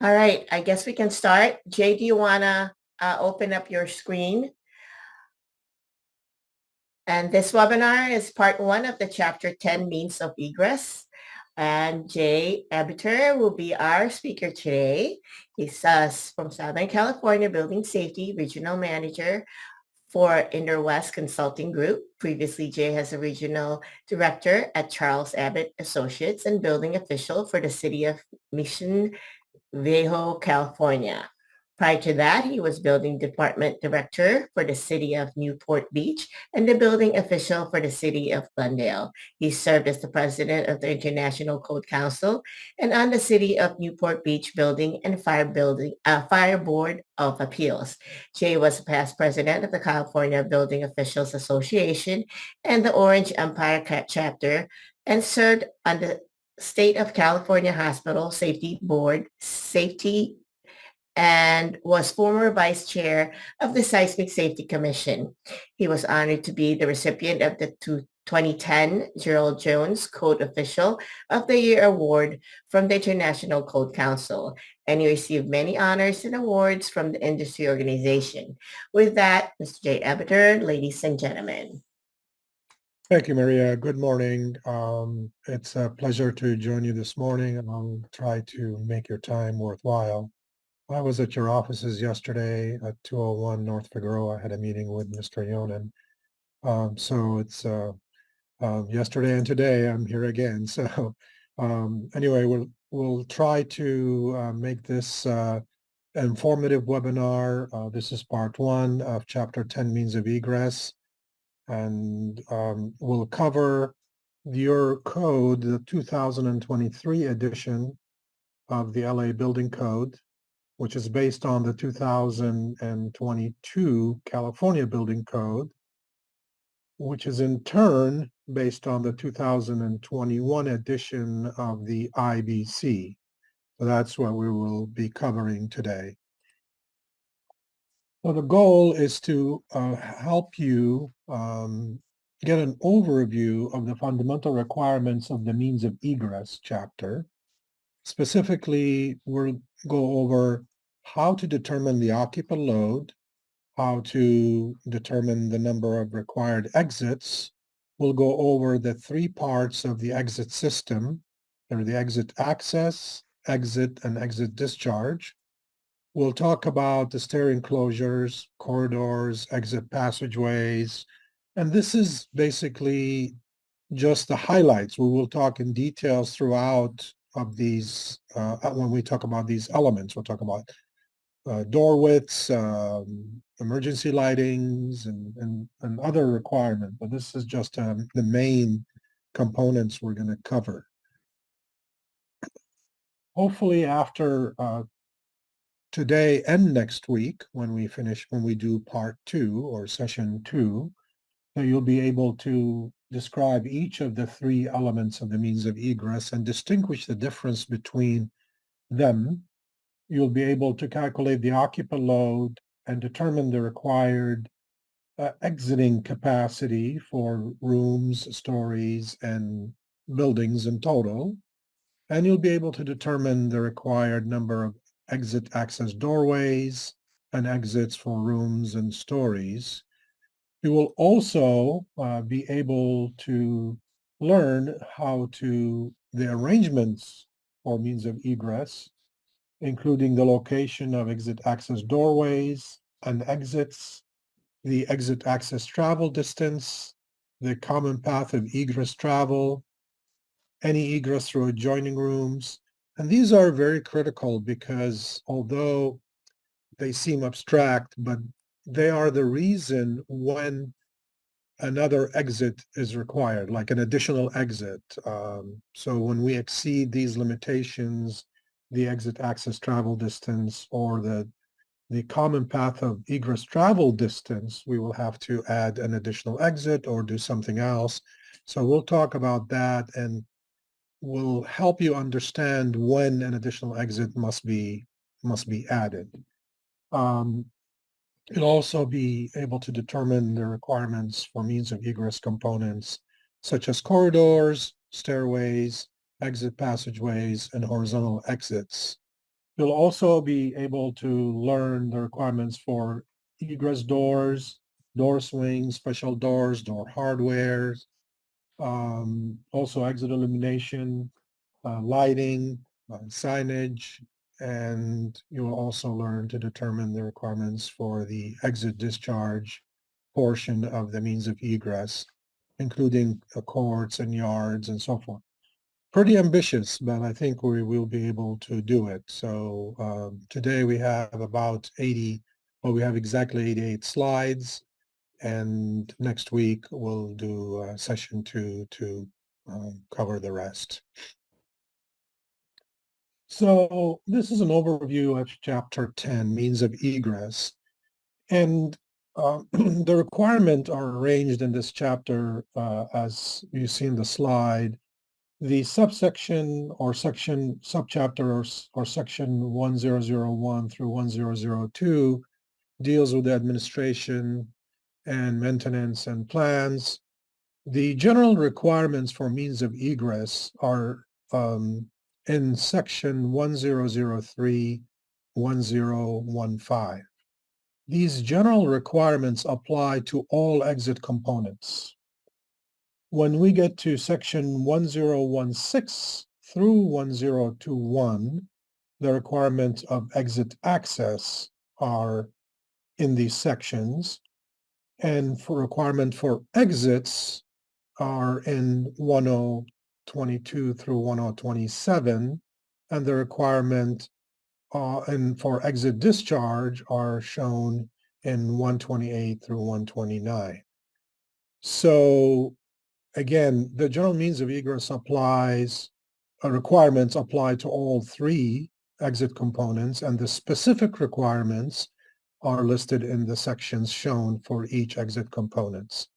All right, I guess we can start. Jay, do you want to open up your screen? And this webinar is part one of the chapter 10 Means of Egress. And Jay Abiter will be our speaker today. He's from Southern California Building Safety Regional Manager for Interwest Consulting Group. Previously, Jay has a regional director at Charles Abbott Associates and building official for the city of Mission Viejo, California. Prior to that, he was building department director for the city of Newport Beach and the building official for the city of Glendale. He served as the president of the International Code Council and on the city of Newport Beach Building and Fire Board of Appeals. Jay was past president of the California Building Officials Association and the Orange Empire chapter and served on the State of California Hospital Safety Board Safety and was former vice chair of the Seismic Safety Commission. He was honored to be the recipient of the 2010 Gerald Jones Code Official of the Year Award from the International Code Council, and he received many honors and awards from the industry organization. With that, Mr. Jay Abiter, ladies and gentlemen. Thank you, Maria. Good morning. It's a pleasure to join you this morning, and I'll try to make your time worthwhile. I was at your offices yesterday at 201 North Figueroa. I had a meeting with Mr. Yonan. So it's yesterday and today I'm here again. So anyway, we'll try to make this informative webinar. This is part one of chapter 10, Means of Egress. And we'll cover your code, the 2023 edition of the LA Building Code, which is based on the 2022 California Building Code, which is in turn based on the 2021 edition of the IBC. So that's what we will be covering today. So the goal is to help you get an overview of the fundamental requirements of the Means of Egress chapter. Specifically, we'll go over how to determine the occupant load, how to determine the number of required exits. We'll go over the three parts of the exit system. They're the exit access, exit, and exit discharge. We'll talk about the stair enclosures, corridors, exit passageways, and this is basically just the highlights. We will talk in details throughout of these, when we talk about these elements. We'll talk about door widths, emergency lightings, and other requirements, but this is just the main components we're going to cover. Hopefully after today and next week, when we do part two or session two, so you'll be able to describe each of the three elements of the means of egress and distinguish the difference between them. You'll be able to calculate the occupant load and determine the required exiting capacity for rooms, stories, and buildings in total. And you'll be able to determine the required number of exit access doorways and exits for rooms and stories. You will also be able to learn how to the arrangements for means of egress, including the location of exit access doorways and exits, the exit access travel distance, the common path of egress travel, any egress through adjoining rooms. And these are very critical because although they seem abstract, but they are the reason when another exit is required, like an additional exit. So when we exceed these limitations, the exit access travel distance or the common path of egress travel distance, we will have to add an additional exit or do something else. So we'll talk about that and will help you understand when an additional exit must be added. You'll also be able to determine the requirements for means of egress components, such as corridors, stairways, exit passageways, and horizontal exits. You'll also be able to learn the requirements for egress doors, door swings, special doors, door hardware, also exit illumination, lighting, signage, and you will also learn to determine the requirements for the exit discharge portion of the means of egress, including courts and yards and so forth. Pretty ambitious, but I think we will be able to do it. So today we have about 80, well, we have exactly 88 slides, and next week we'll do session 2 to cover the rest. So this is an overview of chapter 10, means of egress. And the requirements are arranged in this chapter as you see in the slide. The subsection or section, subchapter or section 1001 through 1002 deals with the administration and maintenance and plans. The general requirements for means of egress are in section 1003, 1015. These general requirements apply to all exit components. When we get to section 1016 through 1021, the requirements of exit access are in these sections, and for requirement for exits are in 1022 through 1027, and the requirement and for exit discharge are shown in 128 through 129. So again, the general means of egress requirements apply to all three exit components, and the specific requirements are listed in the sections shown for each exit components.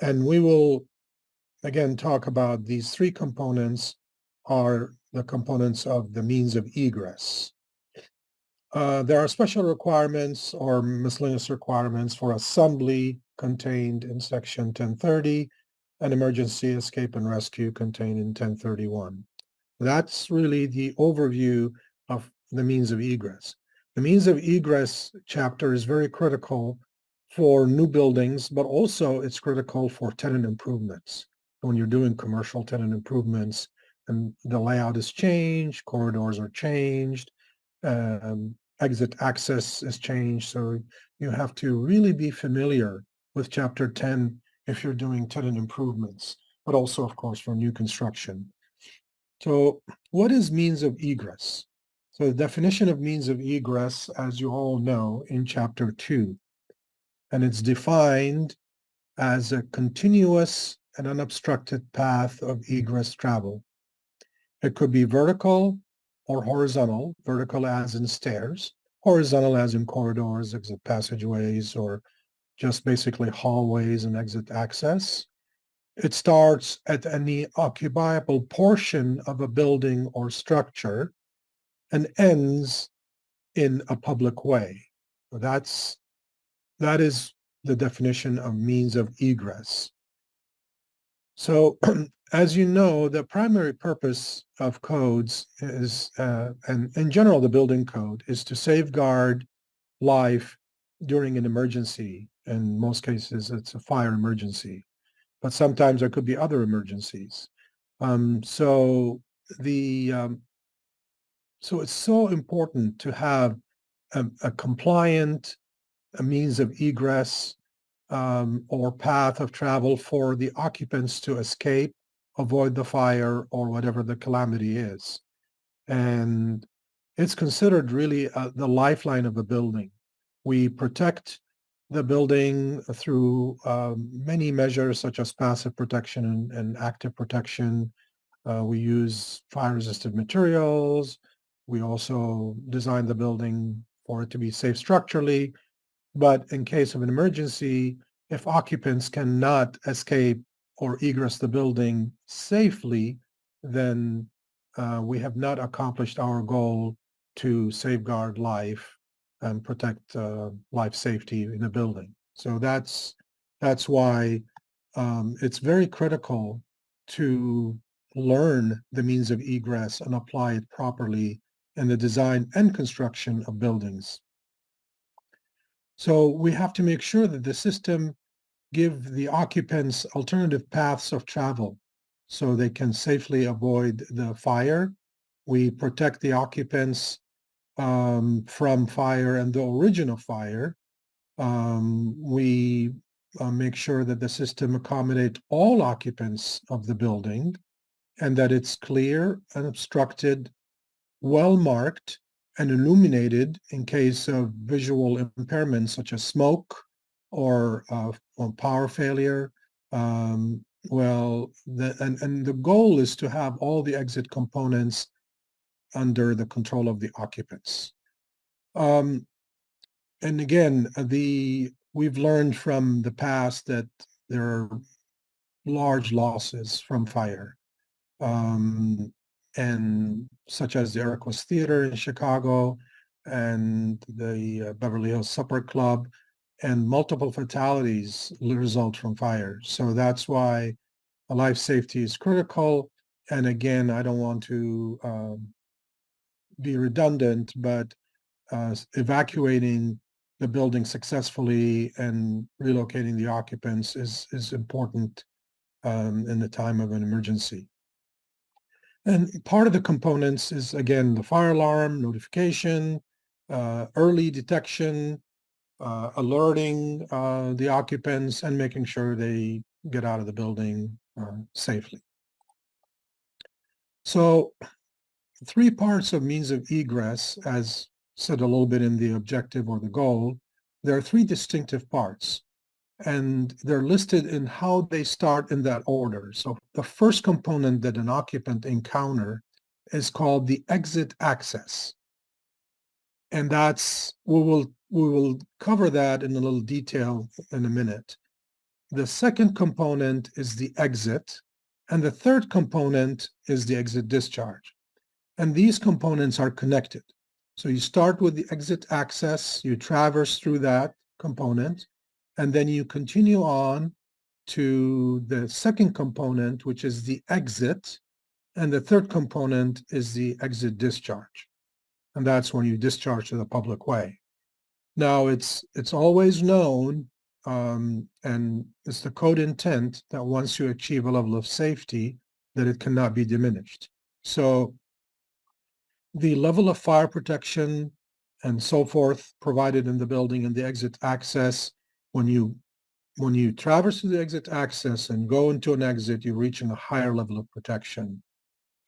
And we will again talk about these three components are the components of the means of egress. There are special requirements or miscellaneous requirements for assembly contained in section 1030 and emergency escape and rescue contained in 1031. That's really the overview of the means of egress. The means of egress chapter is very critical for new buildings, but also it's critical for tenant improvements. When you're doing commercial tenant improvements and the layout is changed, corridors are changed, exit access is changed. So you have to really be familiar with chapter 10 if you're doing tenant improvements, but also, of course, for new construction. So what is means of egress? So the definition of means of egress, as you all know, in chapter 2, and it's defined as a continuous and unobstructed path of egress travel. It could be vertical or horizontal, vertical as in stairs, horizontal as in corridors, exit passageways, or just basically hallways and exit access. It starts at any occupiable portion of a building or structure and ends in a public way. So that is the definition of means of egress. So as you know, the primary purpose of codes is, and in general, the building code is to safeguard life during an emergency. In most cases, it's a fire emergency, but sometimes there could be other emergencies. So it's so important to have a compliant means of egress or path of travel for the occupants to escape, avoid the fire or whatever the calamity is. And it's considered really the lifeline of a building. We protect the building through many measures such as passive protection and active protection. We use fire-resistant materials. We also design the building for it to be safe structurally. But in case of an emergency, if occupants cannot escape or egress the building safely, then we have not accomplished our goal to safeguard life and protect life safety in a building. So that's why it's very critical to learn the means of egress and apply it properly in the design and construction of buildings. So we have to make sure that the system give the occupants alternative paths of travel so they can safely avoid the fire. We protect the occupants from fire and the origin of fire. We make sure that the system accommodate all occupants of the building and that it's clear, unobstructed, well marked, and illuminated in case of visual impairments such as smoke or power failure. And the goal is to have all the exit components under the control of the occupants. And again, we've learned from the past that there are large losses from fire. And such as the Iroquois Theater in Chicago and the Beverly Hills Supper Club, and multiple fatalities result from fire. So that's why life safety is critical. And again, I don't want to be redundant, but evacuating the building successfully and relocating the occupants is important in the time of an emergency. And part of the components is, again, the fire alarm, notification, early detection, alerting the occupants, and making sure they get out of the building safely. So 3 parts of means of egress, as said a little bit in the objective or the goal, there are 3 distinctive parts. And they're listed in how they start in that order. So the first component that an occupant encounter is called the exit access. And we will cover that in a little detail in a minute. The second component is the exit, and the third component is the exit discharge. And these components are connected. So you start with the exit access, you traverse through that component, and then you continue on to the second component, which is the exit, and the third component is the exit discharge. And that's when you discharge to the public way. Now, it's always known, and it's the code intent that once you achieve a level of safety, that it cannot be diminished. So the level of fire protection and so forth provided in the building and the exit access, when you traverse the exit access and go into an exit, you reach a higher level of protection.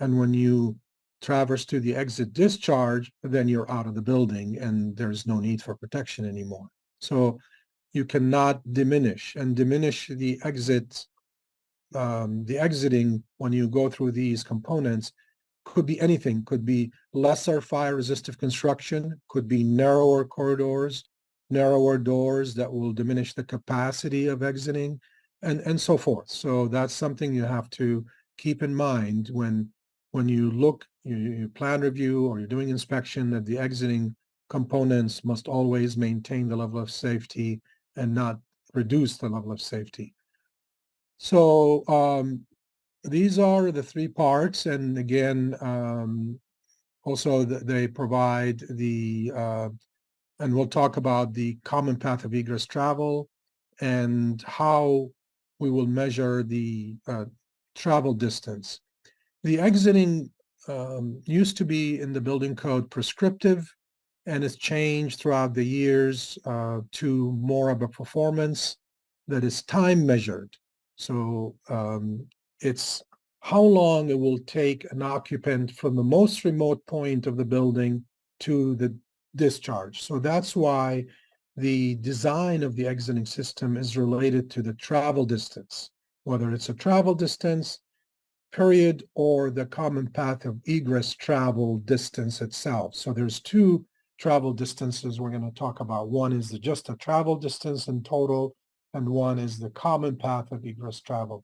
And when you traverse to the exit discharge, then you're out of the building and there's no need for protection anymore. So you cannot diminish the exit, the exiting when you go through these components could be anything, could be lesser fire resistive construction, could be narrower corridors, narrower doors that will diminish the capacity of exiting, and so forth. So that's something you have to keep in mind when you look, you plan review or you're doing inspection, that the exiting components must always maintain the level of safety and not reduce the level of safety. So these are the 3 parts, and again, also they provide and we'll talk about the common path of egress travel and how we will measure the travel distance. The exiting used to be in the building code prescriptive, and it's changed throughout the years to more of a performance that is time measured. So it's how long it will take an occupant from the most remote point of the building to the discharge. So that's why the design of the exiting system is related to the travel distance, whether it's a travel distance, period, or the common path of egress travel distance itself. So there's 2 travel distances we're going to talk about. One is just a travel distance in total, and one is the common path of egress travel.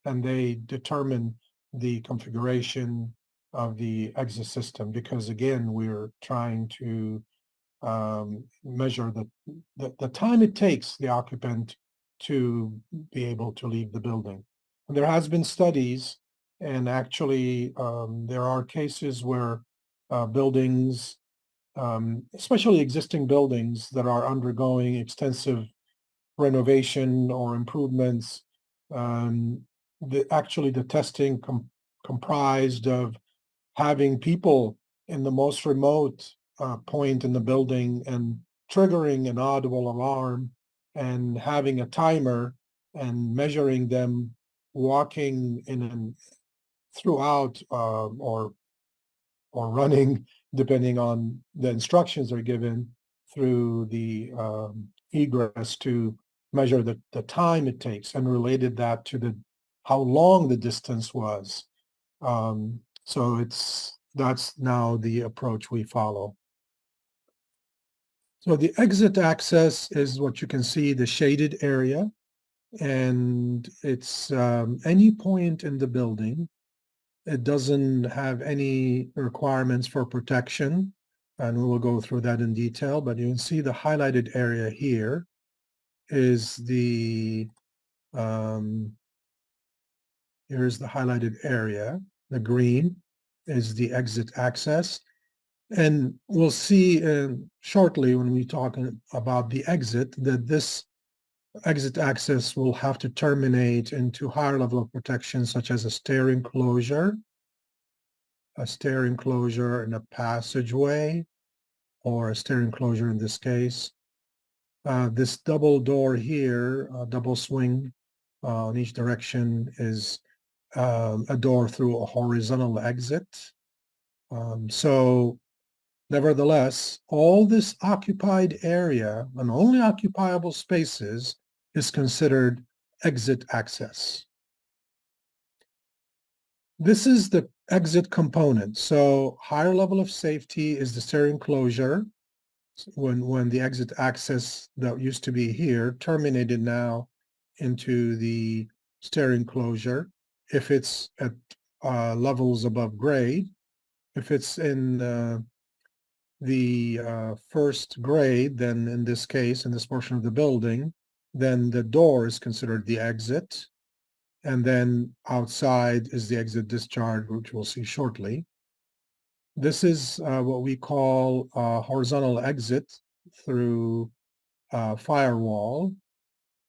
And they determine the configuration of the exit system because, again, we're trying to measure the time it takes the occupant to be able to leave the building. And there has been studies, and actually there are cases where buildings, especially existing buildings that are undergoing extensive renovation or improvements. Actually, the testing comprised of having people in the most remote point in the building and triggering an audible alarm and having a timer and measuring them walking throughout or running, depending on the instructions are given through the egress to measure the time it takes and related that to how long the distance was. So that's now the approach we follow. So the exit access is what you can see, the shaded area, and it's any point in the building. It doesn't have any requirements for protection, and we will go through that in detail, but you can see the highlighted area here is here's the highlighted area. The green is the exit access. And we'll see shortly when we talk about the exit that this exit access will have to terminate into higher level of protection, such as a stair enclosure and a passageway, or a stair enclosure in this case. This double door here, double swing in each direction, is a door through a horizontal exit. So nevertheless, all this occupied area and only occupiable spaces is considered exit access. This is the exit component. So higher level of safety is the stair enclosure. When the exit access that used to be here terminated now into the stair enclosure, if it's at levels above grade. If it's in the first grade, then in this case, in this portion of the building, then the door is considered the exit. And then outside is the exit discharge, which we'll see shortly. This is what we call horizontal exit through firewall.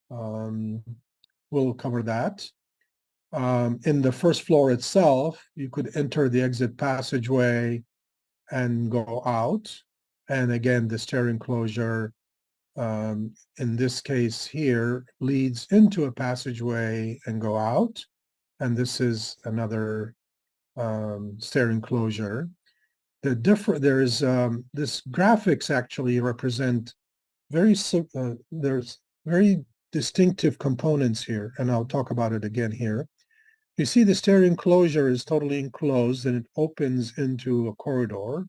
We'll cover that. In the first floor itself, you could enter the exit passageway and go out. And again, the stair enclosure, in this case here, leads into a passageway and go out. And this is another stair enclosure. There's this graphics actually represent there's very distinctive components here, and I'll talk about it again here. You see the stair enclosure is totally enclosed and it opens into a corridor.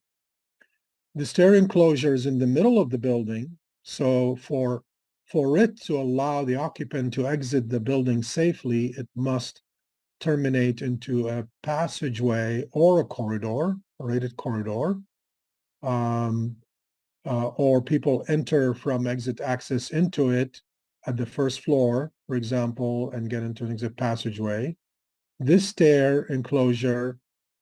The stair enclosure is in the middle of the building, so for it to allow the occupant to exit the building safely, it must terminate into a passageway or a corridor, a rated corridor, or people enter from exit access into it at the first floor, for example, and get into an exit passageway. This stair enclosure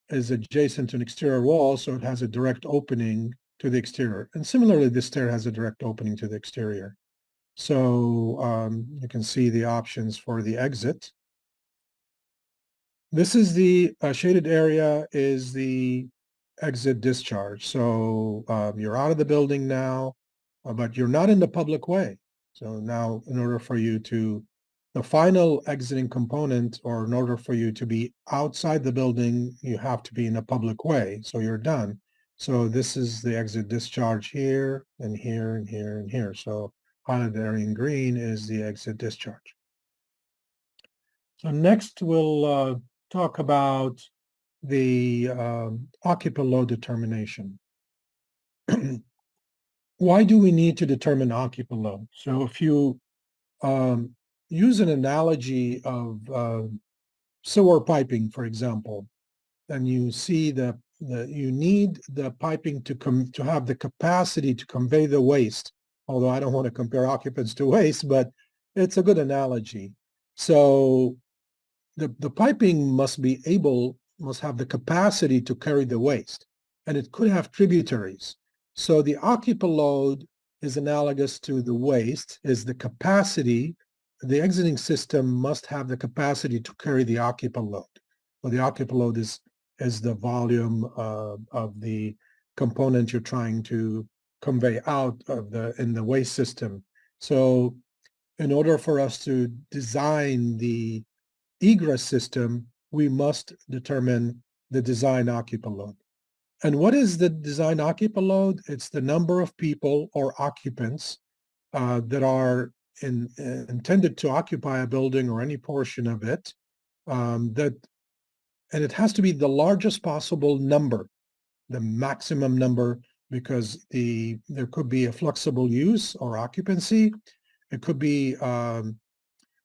is adjacent to an exterior wall, so it has a direct opening to the exterior. And similarly, this stair has a direct opening to the exterior. So you can see the options for the exit. This is the shaded area is the exit discharge. So you're out of the building now, but you're not in the public way. So now in order for you to, the final exiting component, or in order for you to be outside the building, you have to be in a public way. So you're done. So this is the exit discharge here and here and here and here. So highlighted area in green is the exit discharge. So next we'll talk about the occupant load determination. Why do we need to determine occupant load? So if you use an analogy of sewer piping, for example, then you see you need the piping to have the capacity to convey the waste. Although I don't want to compare occupants to waste, but it's a good analogy. So the piping must have the capacity to carry the waste. and it could have tributaries. So the occupant load is analogous to the waste, is the capacity. The exiting system must have the capacity to carry the occupant load. So the occupant load is the volume of the component you're trying to convey out of in the waste system. So in order for us to design the egress system, we must determine the design occupant load. And what is the design occupant load? It's the number of people or occupants that are intended to occupy a building or any portion of it. And it has to be the largest possible number, the maximum number, because there could be a flexible use or occupancy. It could be a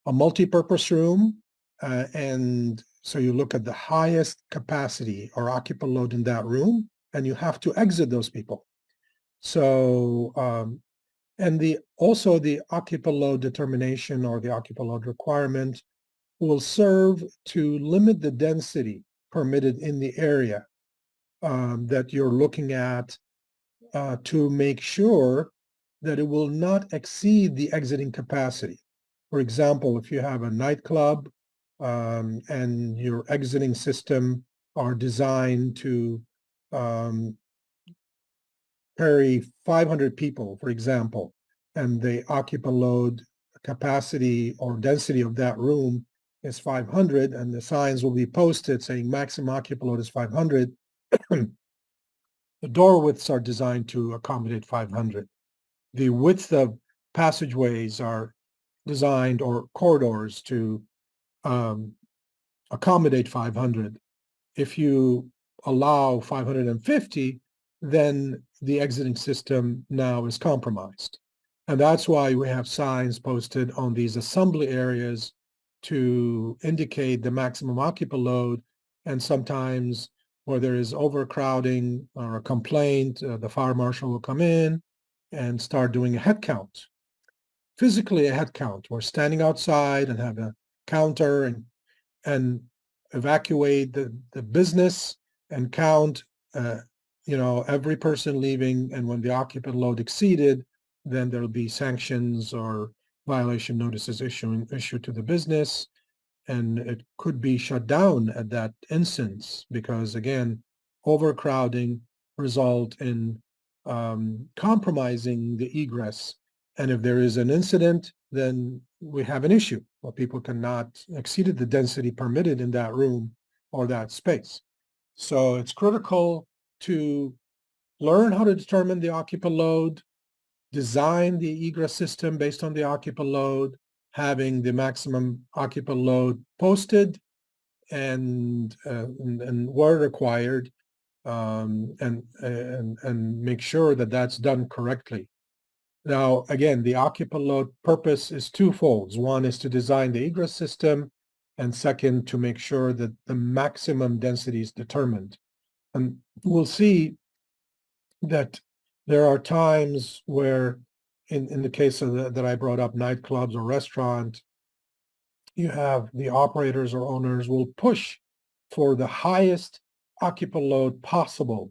multi-purpose room, and so you look at the highest capacity or occupant load in that room, and you have to exit those people. So, and also the occupant load determination or the occupant load requirement will serve to limit the density permitted in the area that you're looking at to make sure that it will not exceed the exiting capacity. For example, if you have a nightclub and your exiting system are designed to carry 500 people, for example, and the occupant load capacity or density of that room is 500, and the signs will be posted saying maximum occupant load is 500, the door widths are designed to accommodate 500. The width of passageways are designed, or corridors, to accommodate 500. If you allow 550, then the exiting system now is compromised. And that's why we have signs posted on these assembly areas to indicate the maximum occupant load. And sometimes where there is overcrowding or a complaint, the fire marshal will come in and start doing a head count, physically a head count. We're standing outside and have a counter and evacuate the business and count every person leaving, and when the occupant load exceeded, then there'll be sanctions or violation notices issued to the business, and it could be shut down at that instance because, again, overcrowding result in compromising the egress. And if there is an incident, then we have an issue where people cannot exceed the density permitted in that room or that space. So it's critical to learn how to determine the occupant load, design the egress system based on the occupant load, having the maximum occupant load posted and where required, and make sure that that's done correctly. Now, again, the occupant load purpose is twofold. One is to design the egress system, and second, to make sure that the maximum density is determined. And we'll see that there are times where, in the case of that I brought up, nightclubs or restaurant, you have the operators or owners will push for the highest occupant load possible.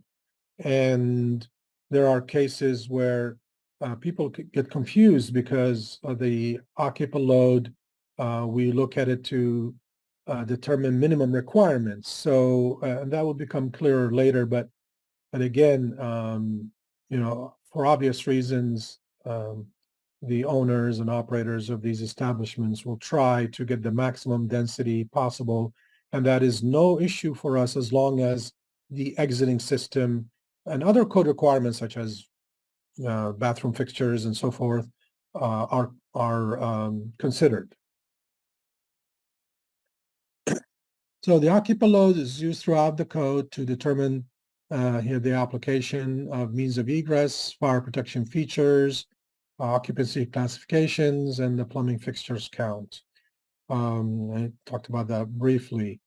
And there are cases where people get confused because of the occupant load. We look at it to determine minimum requirements. So that will become clearer later. But again, for obvious reasons, the owners and operators of these establishments will try to get the maximum density possible. And that is no issue for us as long as the exiting system and other code requirements such as bathroom fixtures and so forth are considered. So the occupant load is used throughout the code to determine here the application of means of egress, fire protection features, occupancy classifications, and the plumbing fixtures count. I talked about that briefly.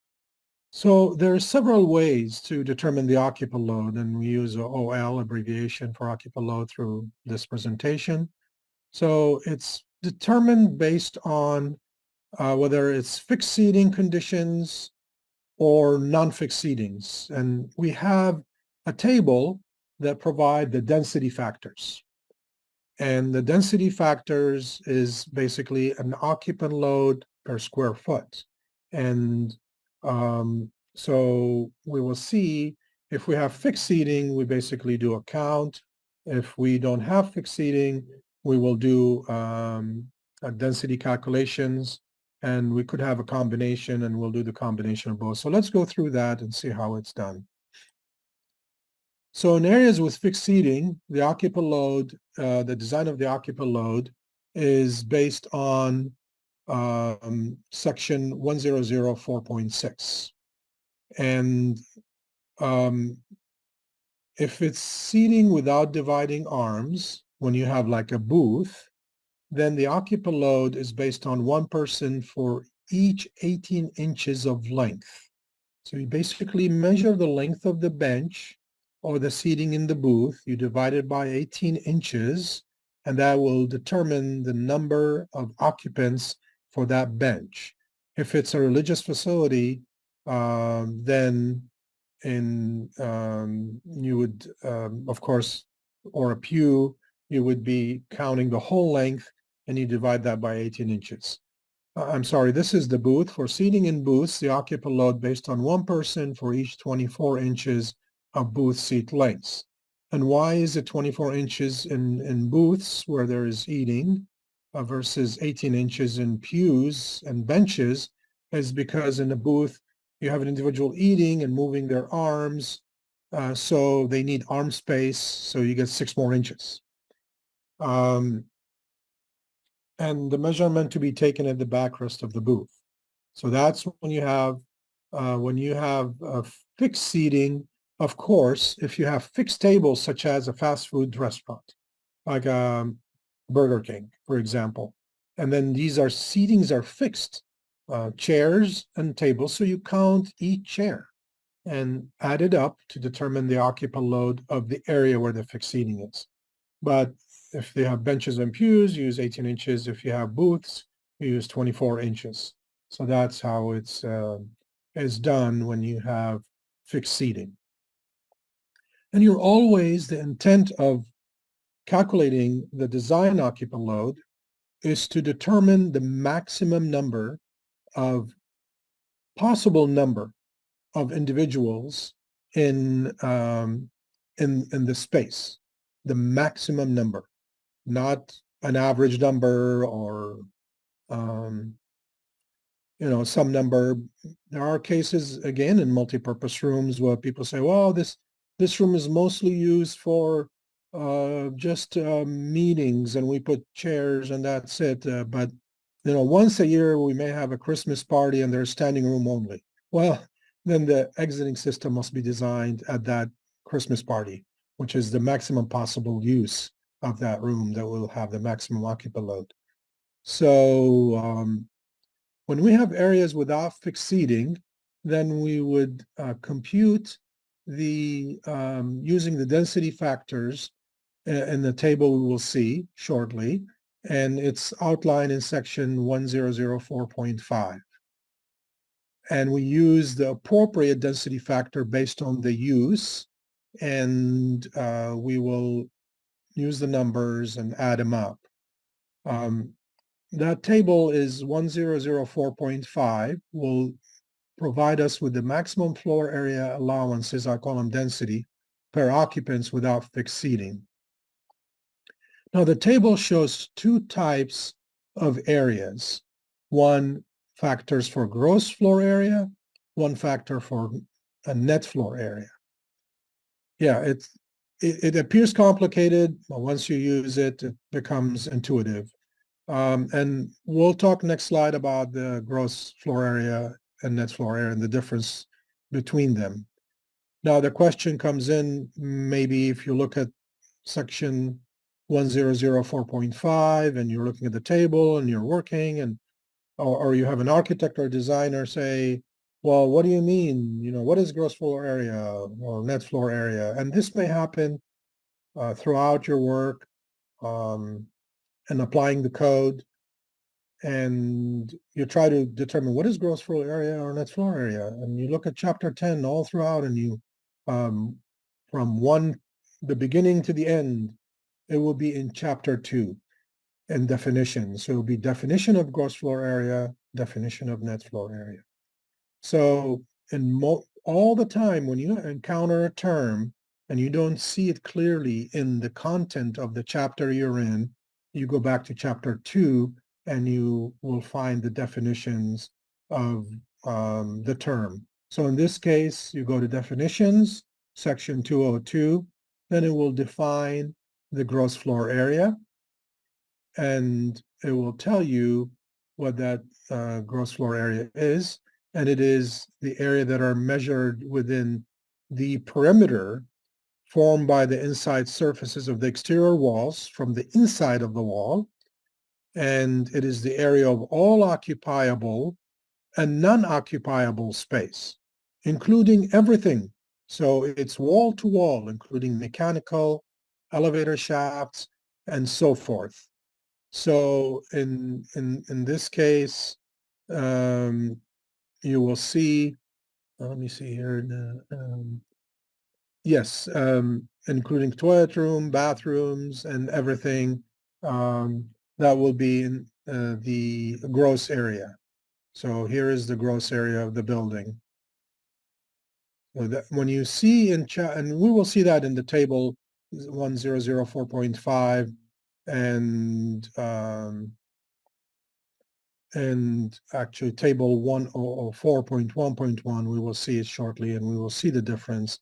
So there are several ways to determine the occupant load, and we use a OL abbreviation for occupant load through this presentation. So it's determined based on whether it's fixed seating conditions or non-fixed seatings. And we have a table that provide the density factors. And the density factors is basically an occupant load per square foot. And so we will see if we have fixed seating, we basically do a count. If we don't have fixed seating, we will do density calculations, and we could have a combination, and we'll do the combination of both. So let's go through that and see how it's done. So in areas with fixed seating, the occupant load, the design of the occupant load is based on section 1004.6. And if it's seating without dividing arms, when you have like a booth, then the occupant load is based on one person for each 18 inches of length. So you basically measure the length of the bench or the seating in the booth, you divide it by 18 inches, and that will determine the number of occupants for that bench. If it's a religious facility, then you would, of course, or a pew, you would be counting the whole length, and you divide that by 18 inches. I'm sorry, this is the booth. For seating in booths, the occupant load based on one person for each 24 inches of booth seat lengths. And why is it 24 inches in booths where there is eating versus 18 inches in pews and benches? Is because in a booth, you have an individual eating and moving their arms, so they need arm space, so you get 6 more inches. And the measurement to be taken at the backrest of the booth. So that's when you have fixed seating. Of course, if you have fixed tables, such as a fast food restaurant, like Burger King, for example, and then these are seatings are fixed, chairs and tables. So you count each chair and add it up to determine the occupant load of the area where the fixed seating is. But if they have benches and pews, you use 18 inches. If you have booths, you use 24 inches. So that's how it's done when you have fixed seating. And you're always, the intent of calculating the design occupant load is to determine the maximum number of possible number of individuals in the space, the maximum number, not an average number or some number. There are cases, again, in multipurpose rooms where people say, well, this room is mostly used for just meetings, and we put chairs and that's it. But once a year we may have a Christmas party and there's standing room only. Well, then the exiting system must be designed at that Christmas party, which is the maximum possible use of that room that will have the maximum occupant load. So when we have areas without fixed seating, then we would compute the using the density factors in the table we will see shortly, and it's outlined in section 1004.5. And we use the appropriate density factor based on the use, and we will use the numbers and add them up. That table is 1004.5, will provide us with the maximum floor area allowances, I call them density, per occupants without fixed seating. Now the table shows two types of areas. One factors for gross floor area, one factor for a net floor area. Yeah, it appears complicated, but once you use it, it becomes intuitive. And we'll talk next slide about the gross floor area and net floor area and the difference between them. Now the question comes in, maybe if you look at section 1004.5 and you're looking at the table and you're working, and or you have an architect or designer say, well, what do you mean? What is gross floor area or net floor area? And this may happen throughout your work and applying the code. And you try to determine what is gross floor area or net floor area. And you look at chapter 10 all throughout, and you from the beginning to the end, it will be in chapter 2 in definition. So it will be definition of gross floor area, definition of net floor area. So all the time when you encounter a term and you don't see it clearly in the content of the chapter you're in, you go back to chapter 2 and you will find the definitions of the term. So in this case, you go to definitions, section 202, then it will define the gross floor area, and it will tell you what that gross floor area is. And it is the area that are measured within the perimeter formed by the inside surfaces of the exterior walls from the inside of the wall. And it is the area of all occupiable and non-occupiable space, including everything. So it's wall to wall, including mechanical, elevator shafts, and so forth. So in this case, you will see, let me see here, yes, including toilet room, bathrooms, and everything, that will be in the gross area. So here is the gross area of the building. So that when you see in chat, and we will see that in the table 1004.5 and actually table 1004.1.1, we will see it shortly, and we will see the difference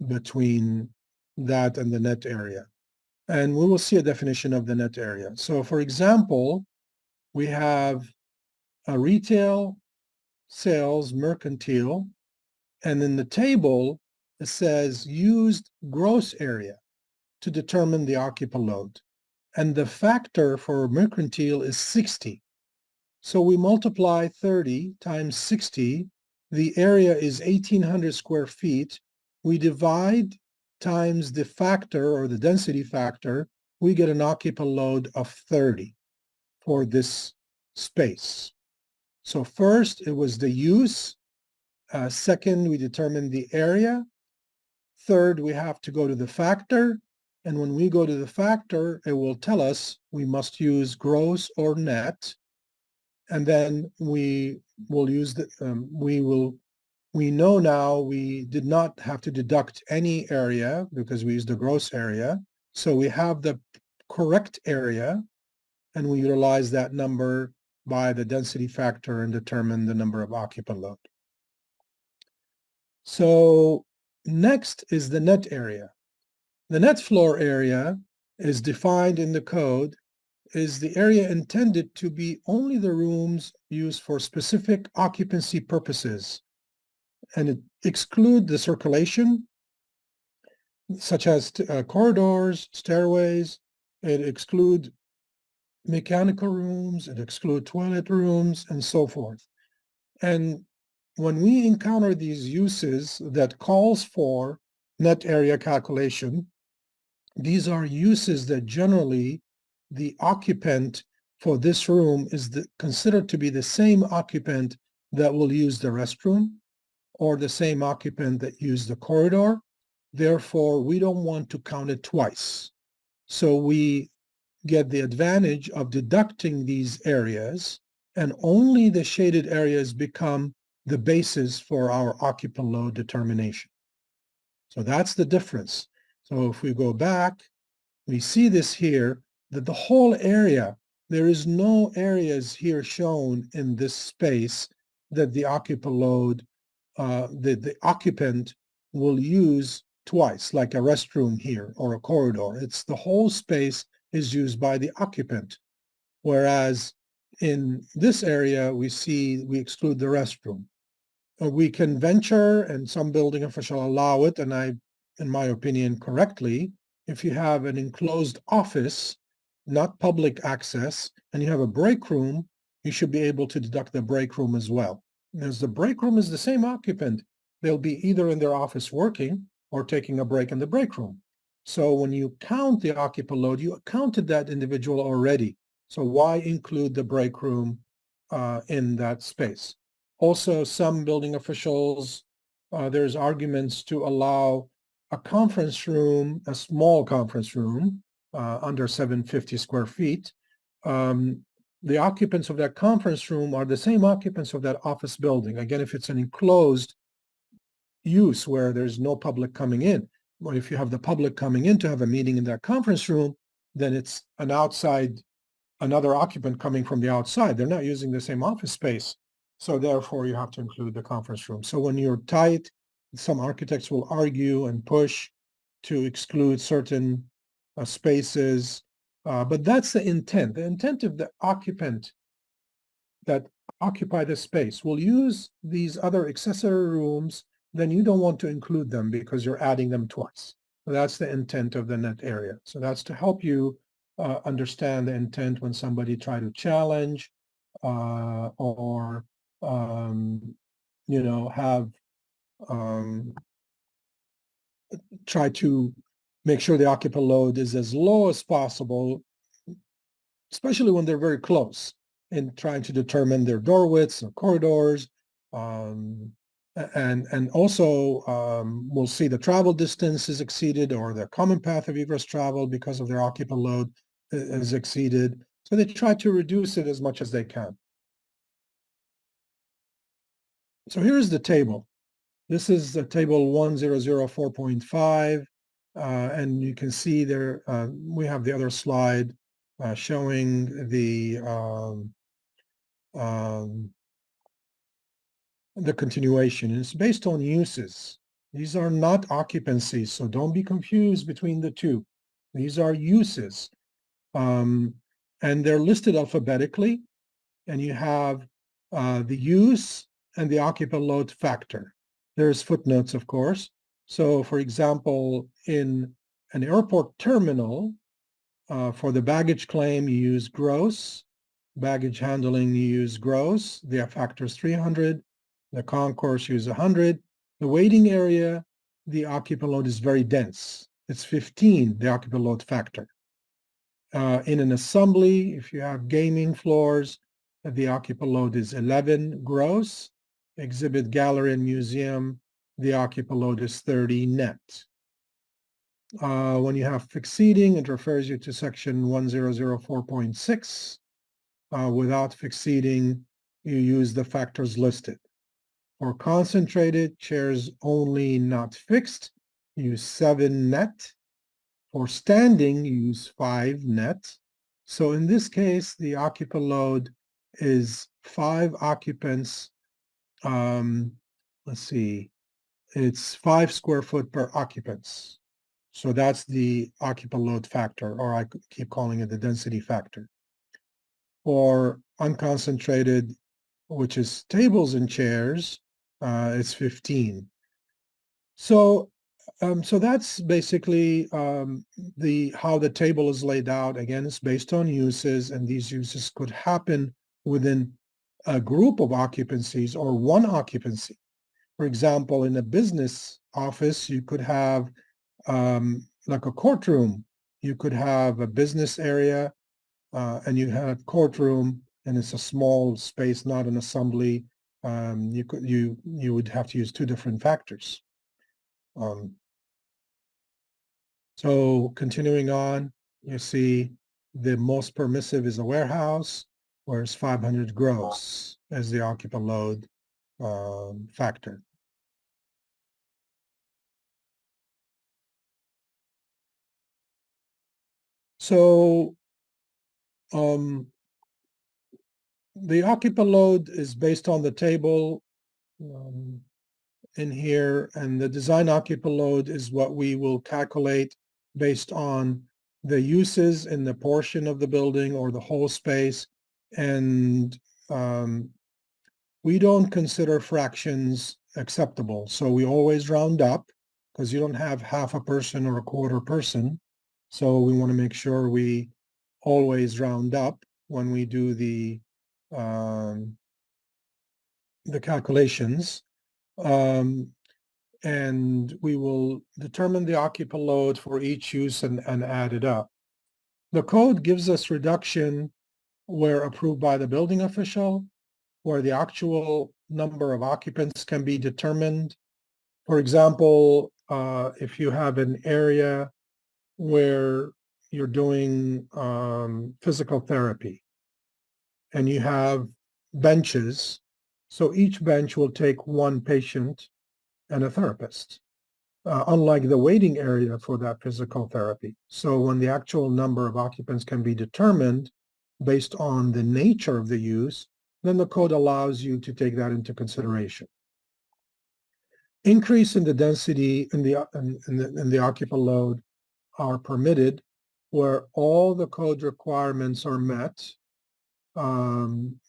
between that and the net area. And we will see a definition of the net area. So for example, we have a retail, sales, mercantile, and in the table, it says used gross area to determine the occupant load. And the factor for mercantile is 60. So we multiply 30 times 60. The area is 1,800 square feet. We divide times the factor or the density factor. We get an occupant load of 30 for this space. So first, it was the use. Second, we determined the area. Third, we have to go to the factor. And when we go to the factor, it will tell us we must use gross or net. And then we will use we know now we did not have to deduct any area because we used the gross area. So we have the correct area, and we utilize that number by the density factor and determine the number of occupant load. So next is the net area. The net floor area is defined in the code is the area intended to be only the rooms used for specific occupancy purposes, and it excludes the circulation, such as corridors, stairways. It excludes mechanical rooms, it excludes toilet rooms, and so forth. And when we encounter these uses that calls for net area calculation, these are uses that generally the occupant for this room is considered to be the same occupant that will use the restroom or the same occupant that used the corridor. Therefore, we don't want to count it twice. So we get the advantage of deducting these areas, and only the shaded areas become the basis for our occupant load determination. So that's the difference. So if we go back, we see this here, that the whole area, there is no areas here shown in this space that the occupant load, the occupant will use twice, like a restroom here or a corridor. It's the whole space is used by the occupant. Whereas in this area, we exclude the restroom. We can venture, and some building official allow it, and in my opinion, correctly, if you have an enclosed office, not public access, and you have a break room, you should be able to deduct the break room as well. Because the break room is the same occupant. They'll be either in their office working or taking a break in the break room. So when you count the occupant load, you counted that individual already. So why include the break room in that space? Also, some building officials there's arguments to allow a conference room, a small conference room, under 750 square feet. The occupants of that conference room are the same occupants of that office building. Again, if it's an enclosed use where there's no public coming in, but if you have the public coming in to have a meeting in that conference room, then it's another occupant coming from the outside. They're not using the same office space. So therefore, you have to include the conference room. So when you're tight, some architects will argue and push to exclude certain spaces. But that's the intent. The intent of the occupant that occupy the space will use these other accessory rooms, then you don't want to include them because you're adding them twice. So that's the intent of the net area. So that's to help you understand the intent when somebody try to challenge or have try to make sure the occupant load is as low as possible, especially when they're very close, in trying to determine their door widths or corridors. And also we'll see the travel distance is exceeded or the common path of egress travel because of their occupant load is exceeded. So they try to reduce it as much as they can. So here's the table. This is the table 1004.5. And you can see there, we have the other slide showing the continuation. It's based on uses. These are not occupancies, so don't be confused between the two. These are uses. And they're listed alphabetically, and you have the use and the occupant load factor. There's footnotes, of course. So for example, in an airport terminal, for the baggage claim, you use gross. Baggage handling, you use gross. The factor is 300. The concourse, use 100. The waiting area, the occupant load is very dense. It's 15, the occupant load factor. In an assembly, if you have gaming floors, the occupant load is 11 gross. Exhibit gallery and museum, the occupant load is 30 net. When you have fixed seating, it refers you to section 1004.6. Without fixed seating, you use the factors listed. For concentrated chairs only not fixed, use 7 net. For standing, you use 5 net. So in this case, the occupant load is 5 occupants. Let's see, it's 5 square foot per occupants. So that's the occupant load factor, or I keep calling it the density factor. For unconcentrated, which is tables and chairs, it's 15. So that's basically how the table is laid out. Again, it's based on uses, and these uses could happen within a group of occupancies or one occupancy. For example, in a business office, you could have like a courtroom. You could have a business area, and you have courtroom, and it's a small space, not an assembly. You would have to use 2 different factors. So continuing on, you see the most permissive is a warehouse, whereas 500 gross as the occupant load factor. So the occupant load is based on the table in here, and the design occupant load is what we will calculate based on the uses in the portion of the building or the whole space. And we don't consider fractions acceptable. So we always round up because you don't have half a person or a quarter person. So we want to make sure we always round up when we do the calculations. And we will determine the occupant load for each use and add it up. The code gives us reduction where approved by the building official, where the actual number of occupants can be determined For example, if you have an area where you're doing physical therapy and you have benches, so each bench will take one patient and a therapist, unlike the waiting area for that physical therapy. So when the actual number of occupants can be determined based on the nature of the use, then the code allows you to take that into consideration. Increase in the density in the occupant load are permitted where all the code requirements are met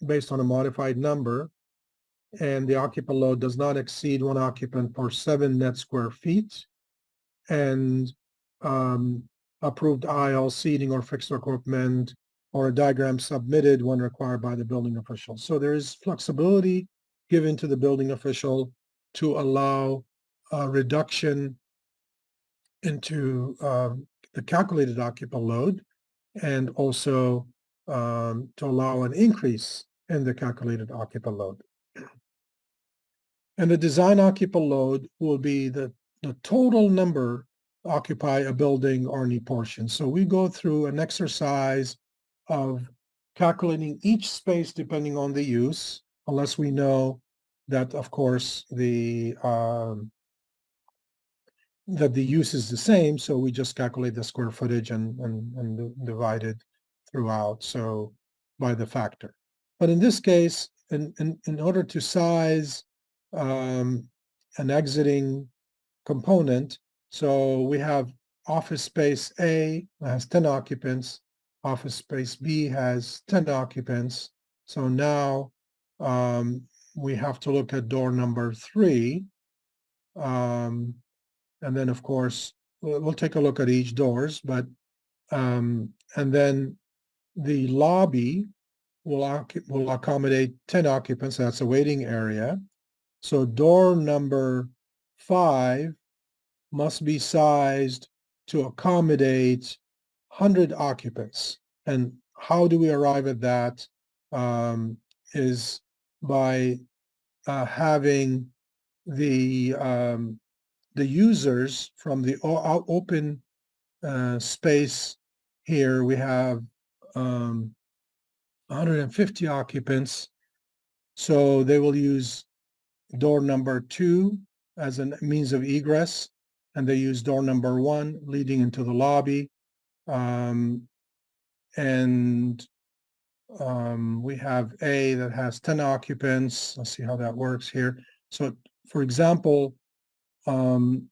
based on a modified number, and the occupant load does not exceed one occupant per 7 net square feet, and approved aisle seating or fixed equipment or a diagram submitted when required by the building official. So there is flexibility given to the building official to allow a reduction into the calculated occupant load, and also to allow an increase in the calculated occupant load. And the design occupant load will be the total number occupy a building or any portion. So we go through an exercise of calculating each space depending on the use, unless we know that, of course, that the use is the same. So we just calculate the square footage and divide it throughout, so by the factor. But in this case, in order to size an exiting component, so we have office space A has 10 occupants, office space B has 10 occupants. So now we have to look at door number 3. And then, of course, we'll take a look at each doors, but and then the lobby will accommodate 10 occupants. That's a waiting area. So door number 5 must be sized to accommodate 100 occupants. And how do we arrive at that? Is by having the users from the open space here. We have 150 occupants. So they will use door number 2 as a means of egress, and they use door number 1 leading into the lobby. And we have A that has 10 occupants. Let's see how that works here. So, for example, the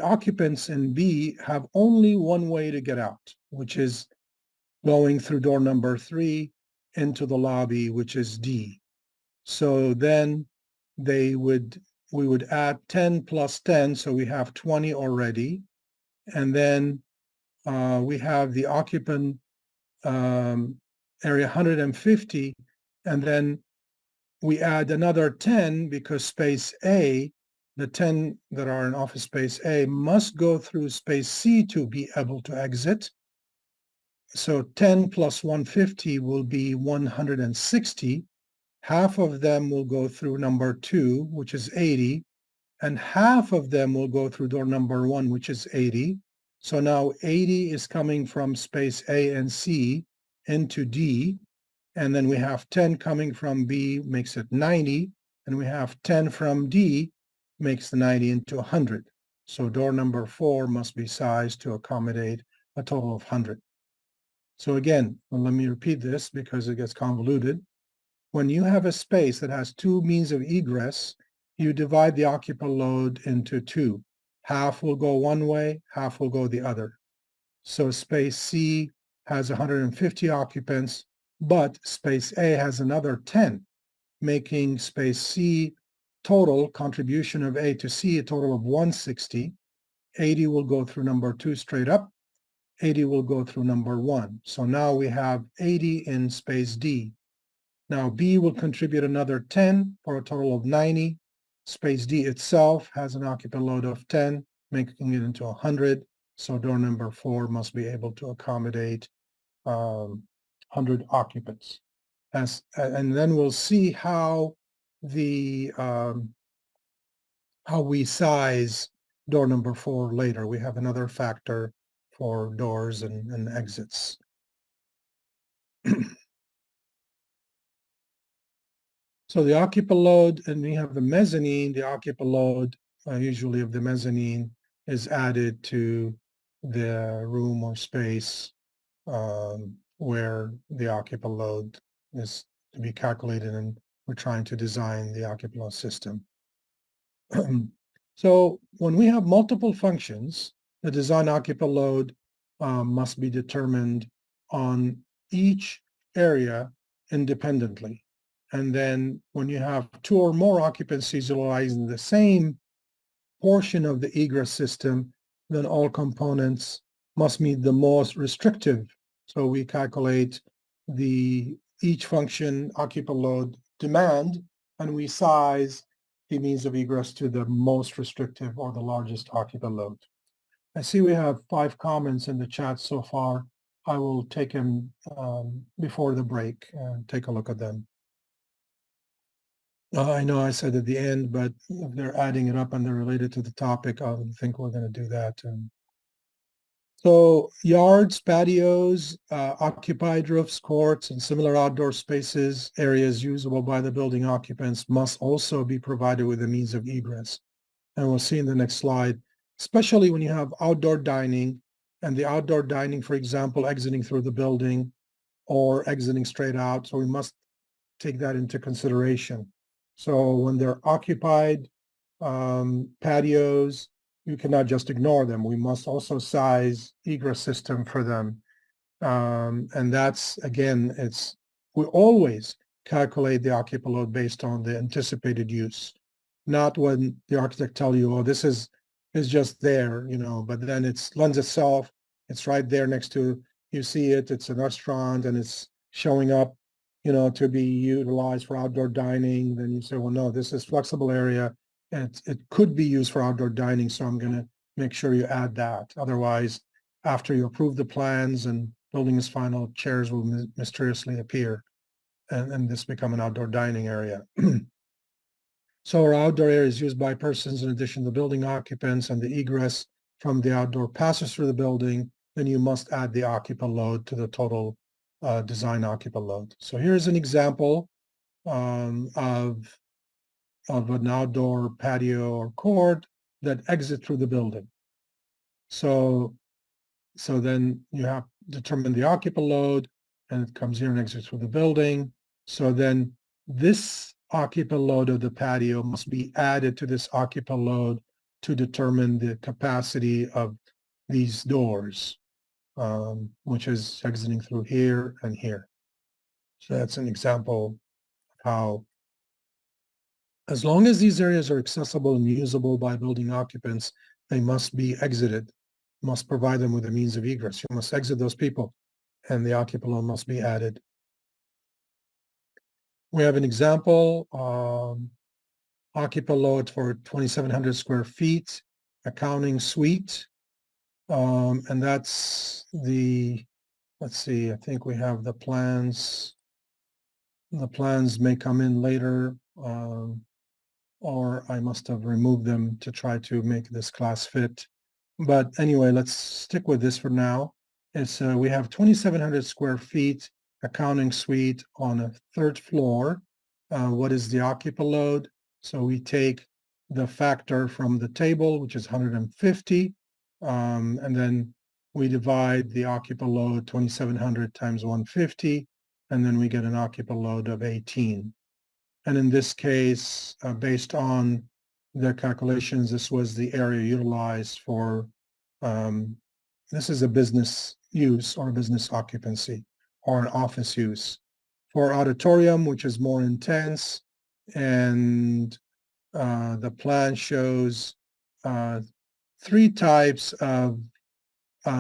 occupants in B have only one way to get out, which is going through door number 3 into the lobby, which is D. So then we would add 10 plus 10, so we have 20 already. And then we have the occupant area 150, and then we add another 10 because space A, the 10 that are in office space A, must go through space C to be able to exit. So 10 plus 150 will be 160. Half of them will go through number 2, which is 80, and half of them will go through door number 1, which is 80. So now 80 is coming from space A and C into D, and then we have 10 coming from B, makes it 90, and we have 10 from D, makes the 90 into 100. So door number 4 must be sized to accommodate a total of 100. So again, let me repeat this because it gets convoluted. When you have a space that has 2 means of egress, you divide the occupant load into 2. Half will go one way, half will go the other. So space C has 150 occupants, but space A has another 10, making space C total contribution of A to C a total of 160. 80 will go through number 2 straight up. 80 will go through number 1. So now we have 80 in space D. Now B will contribute another 10 for a total of 90. Space D itself has an occupant load of 10, making it into 100. So door number 4 must be able to accommodate 100 occupants. And then we'll see how the how we size door number 4 later. We have another factor for doors and exits. So the occupant load, and we have the mezzanine. The occupant load, usually of the mezzanine, is added to the room or space where the occupant load is to be calculated, and we're trying to design the occupant load system. So when we have multiple functions, the design occupant load must be determined on each area independently. And then when you have 2 or more occupancies utilizing the same portion of the egress system, then all components must meet the most restrictive. So we calculate each function occupant load demand, and we size the means of egress to the most restrictive or the largest occupant load. I see we have 5 comments in the chat so far. I will take them before the break and take a look at them. I know I said at the end, but if they're adding it up and they're related to the topic, I think we're going to do that. So yards, patios, occupied roofs, courts, and similar outdoor spaces, areas usable by the building occupants must also be provided with a means of egress. And we'll see in the next slide, especially when you have outdoor dining, and the outdoor dining, for example, exiting through the building or exiting straight out. So we must take that into consideration. So when they're occupied patios, you cannot just ignore them. We must also size egress system for them. And that's, again, we always calculate the occupant load based on the anticipated use, not when the architect tell you, oh, this is just there, but then it lends itself, it's right there next to, you see it, it's a restaurant and it's showing up, to be utilized for outdoor dining. Then you say, well, no, this is flexible area and it could be used for outdoor dining. So I'm going to make sure you add that. Otherwise, after you approve the plans and building is final, chairs will mysteriously appear and this become an outdoor dining area. So our outdoor area is used by persons in addition to the building occupants, and the egress from the outdoor passes through the building, then you must add the occupant load to the total design occupant load. So here's an example of an outdoor patio or court that exit through the building. So then you have to determine the occupant load, and it comes here and exits through the building. So then this occupant load of the patio must be added to this occupant load to determine the capacity of these doors, which is exiting through here and here. So that's an example of how, as long as these areas are accessible and usable by building occupants, they must be exited, must provide them with a means of egress. You must exit those people, and the occupant load must be added. We have an example, occupant load for 2,700 square feet, accounting suite. And that's let's see, I think we have the plans. The plans may come in later, or I must have removed them to try to make this class fit. But anyway, let's stick with this for now. We have 2,700 square feet accounting suite on a 3rd floor. What is the occupant load? So we take the factor from the table, which is 150, and then we divide the occupant load 2,700 times 150, and then we get an occupant load of 18. And in this case, based on the calculations, this was the area utilized for, this is a business use or a business occupancy or an office use. For auditorium, which is more intense, and the plan shows 3 types of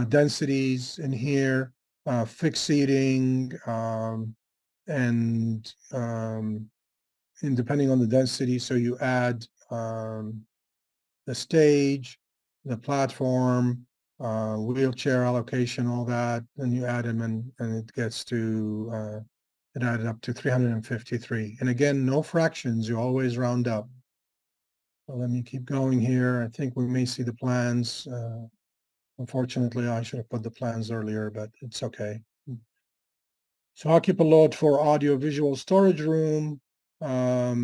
densities in here, fixed seating, and depending on the density, so you add the stage, the platform, wheelchair allocation, all that, and you add them, and it gets to, it added up to 353. And again, no fractions, you always round up. Well, let me keep going here. I think we may see the plans. Unfortunately, I should have put the plans earlier, but it's okay. So occupant load for audio-visual storage room. So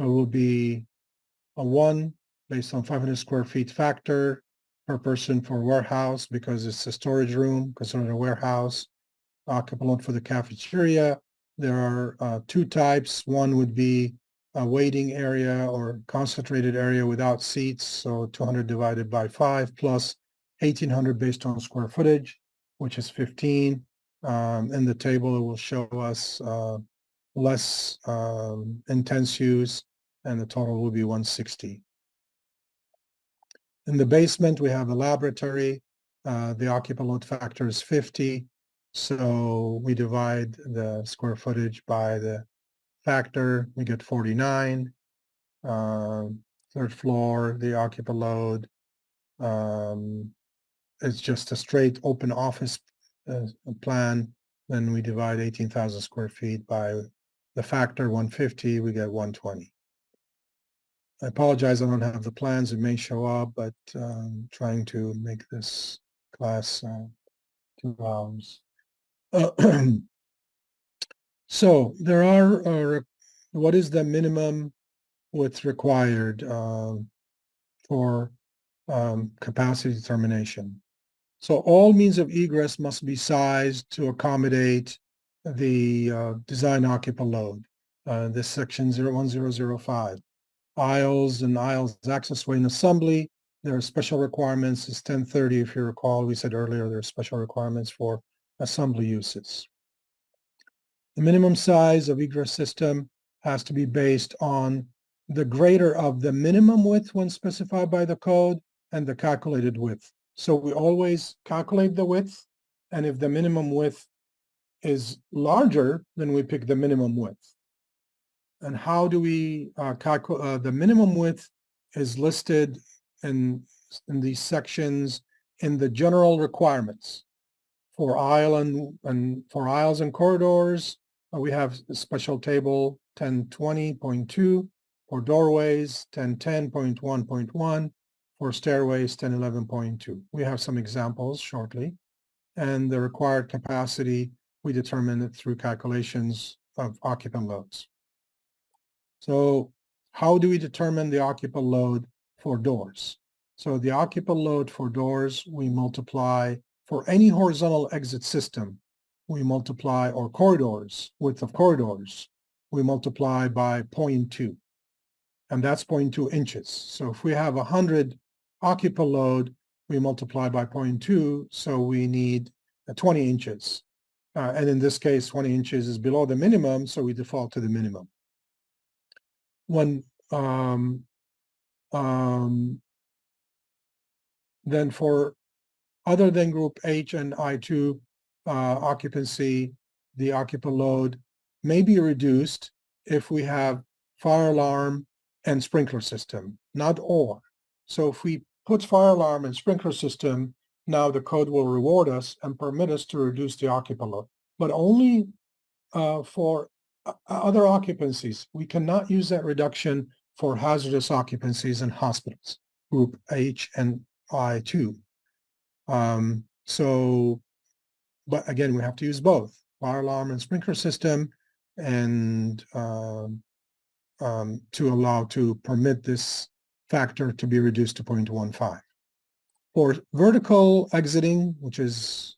it will be a 1 based on 500 square feet factor per person for warehouse because it's a storage room, considered a warehouse. Occupant load for the cafeteria. There are 2 types. One would be a waiting area or concentrated area without seats, so 200 divided by 5 plus 1,800 based on square footage, which is 15. In the table, it will show us less intense use, and the total will be 160. In the basement, we have a laboratory. The occupant load factor is 50. So we divide the square footage by the factor, we get 49. Third floor, the occupant load is just a straight open office plan. Then we divide 18,000 square feet by the factor 150, we get 120. I apologize, I don't have the plans. It may show up, but trying to make this class 2 hours. So there are, what is the minimum width required for capacity determination? So all means of egress must be sized to accommodate the design occupant load. This section 01005. Aisles and aisles accessway and assembly. There are special requirements. It's 1030. If you recall, we said earlier there are special requirements for assembly uses. The minimum size of egress system has to be based on the greater of the minimum width when specified by the code and the calculated width. So we always calculate the width, and if the minimum width is larger, then we pick the minimum width. And how do we calculate? The minimum width is listed in these sections in the general requirements. For for aisles and corridors, we have a special table 1020.2. For doorways, 1010.1.1. For stairways, 1011.2. We have some examples shortly. And the required capacity, we determine it through calculations of occupant loads. So how do we determine the occupant load for doors? So the occupant load for doors, we multiply for any horizontal exit system, we multiply, or corridors, width of corridors, we multiply by 0.2, and that's 0.2 inches. So if we have 100 occupant load, we multiply by 0.2, so we need 20 inches. And in this case, 20 inches is below the minimum, so we default to the minimum. When then for other than group H and I2 occupancy, the occupant load may be reduced if we have fire alarm and sprinkler system, not or. So if we put fire alarm and sprinkler system, now the code will reward us and permit us to reduce the occupant load, but only for other occupancies. We cannot use that reduction for hazardous occupancies in hospitals, group H and I2. But again, we have to use both fire alarm and sprinkler system, and to permit this factor to be reduced to 0.15. For vertical exiting, which is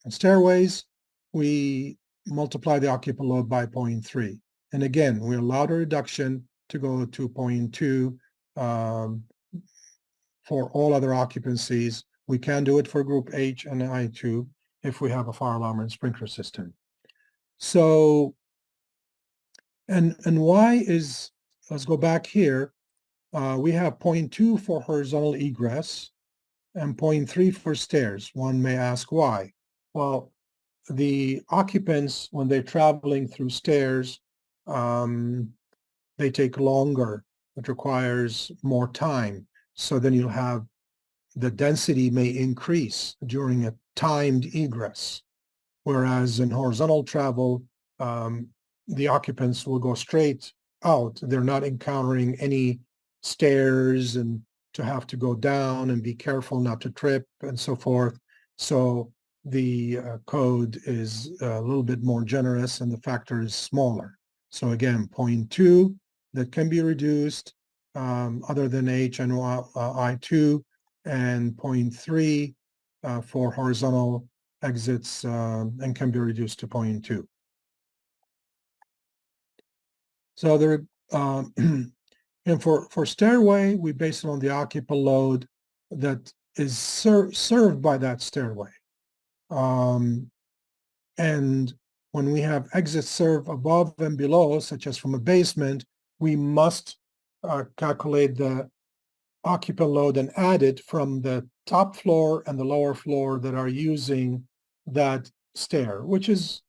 stairways, we multiply the occupant load by 0.3. And again, we allowed a reduction to go to 0.2 for all other occupancies. We can do it for group H and I2 if we have a fire alarm and sprinkler system. So, and why is, let's go back here. We have 0.2 for horizontal egress and 0.3 for stairs. One may ask why. Well, the occupants, when they're traveling through stairs, they take longer. It requires more time. So then you'll have the density may increase during a timed egress. Whereas in horizontal travel, the occupants will go straight out. They're not encountering any stairs and to have to go down and be careful not to trip and so forth. So the code is a little bit more generous and the factor is smaller. So again, 0.2 that can be reduced other than H and I2, and 0.3 for horizontal exits and can be reduced to 0.2. So there, and for stairway, we base it on the occupant load that is served by that stairway. And when we have exits served above and below, such as from a basement, we must calculate the occupant load and add it from the top floor and the lower floor that are using that stair, which is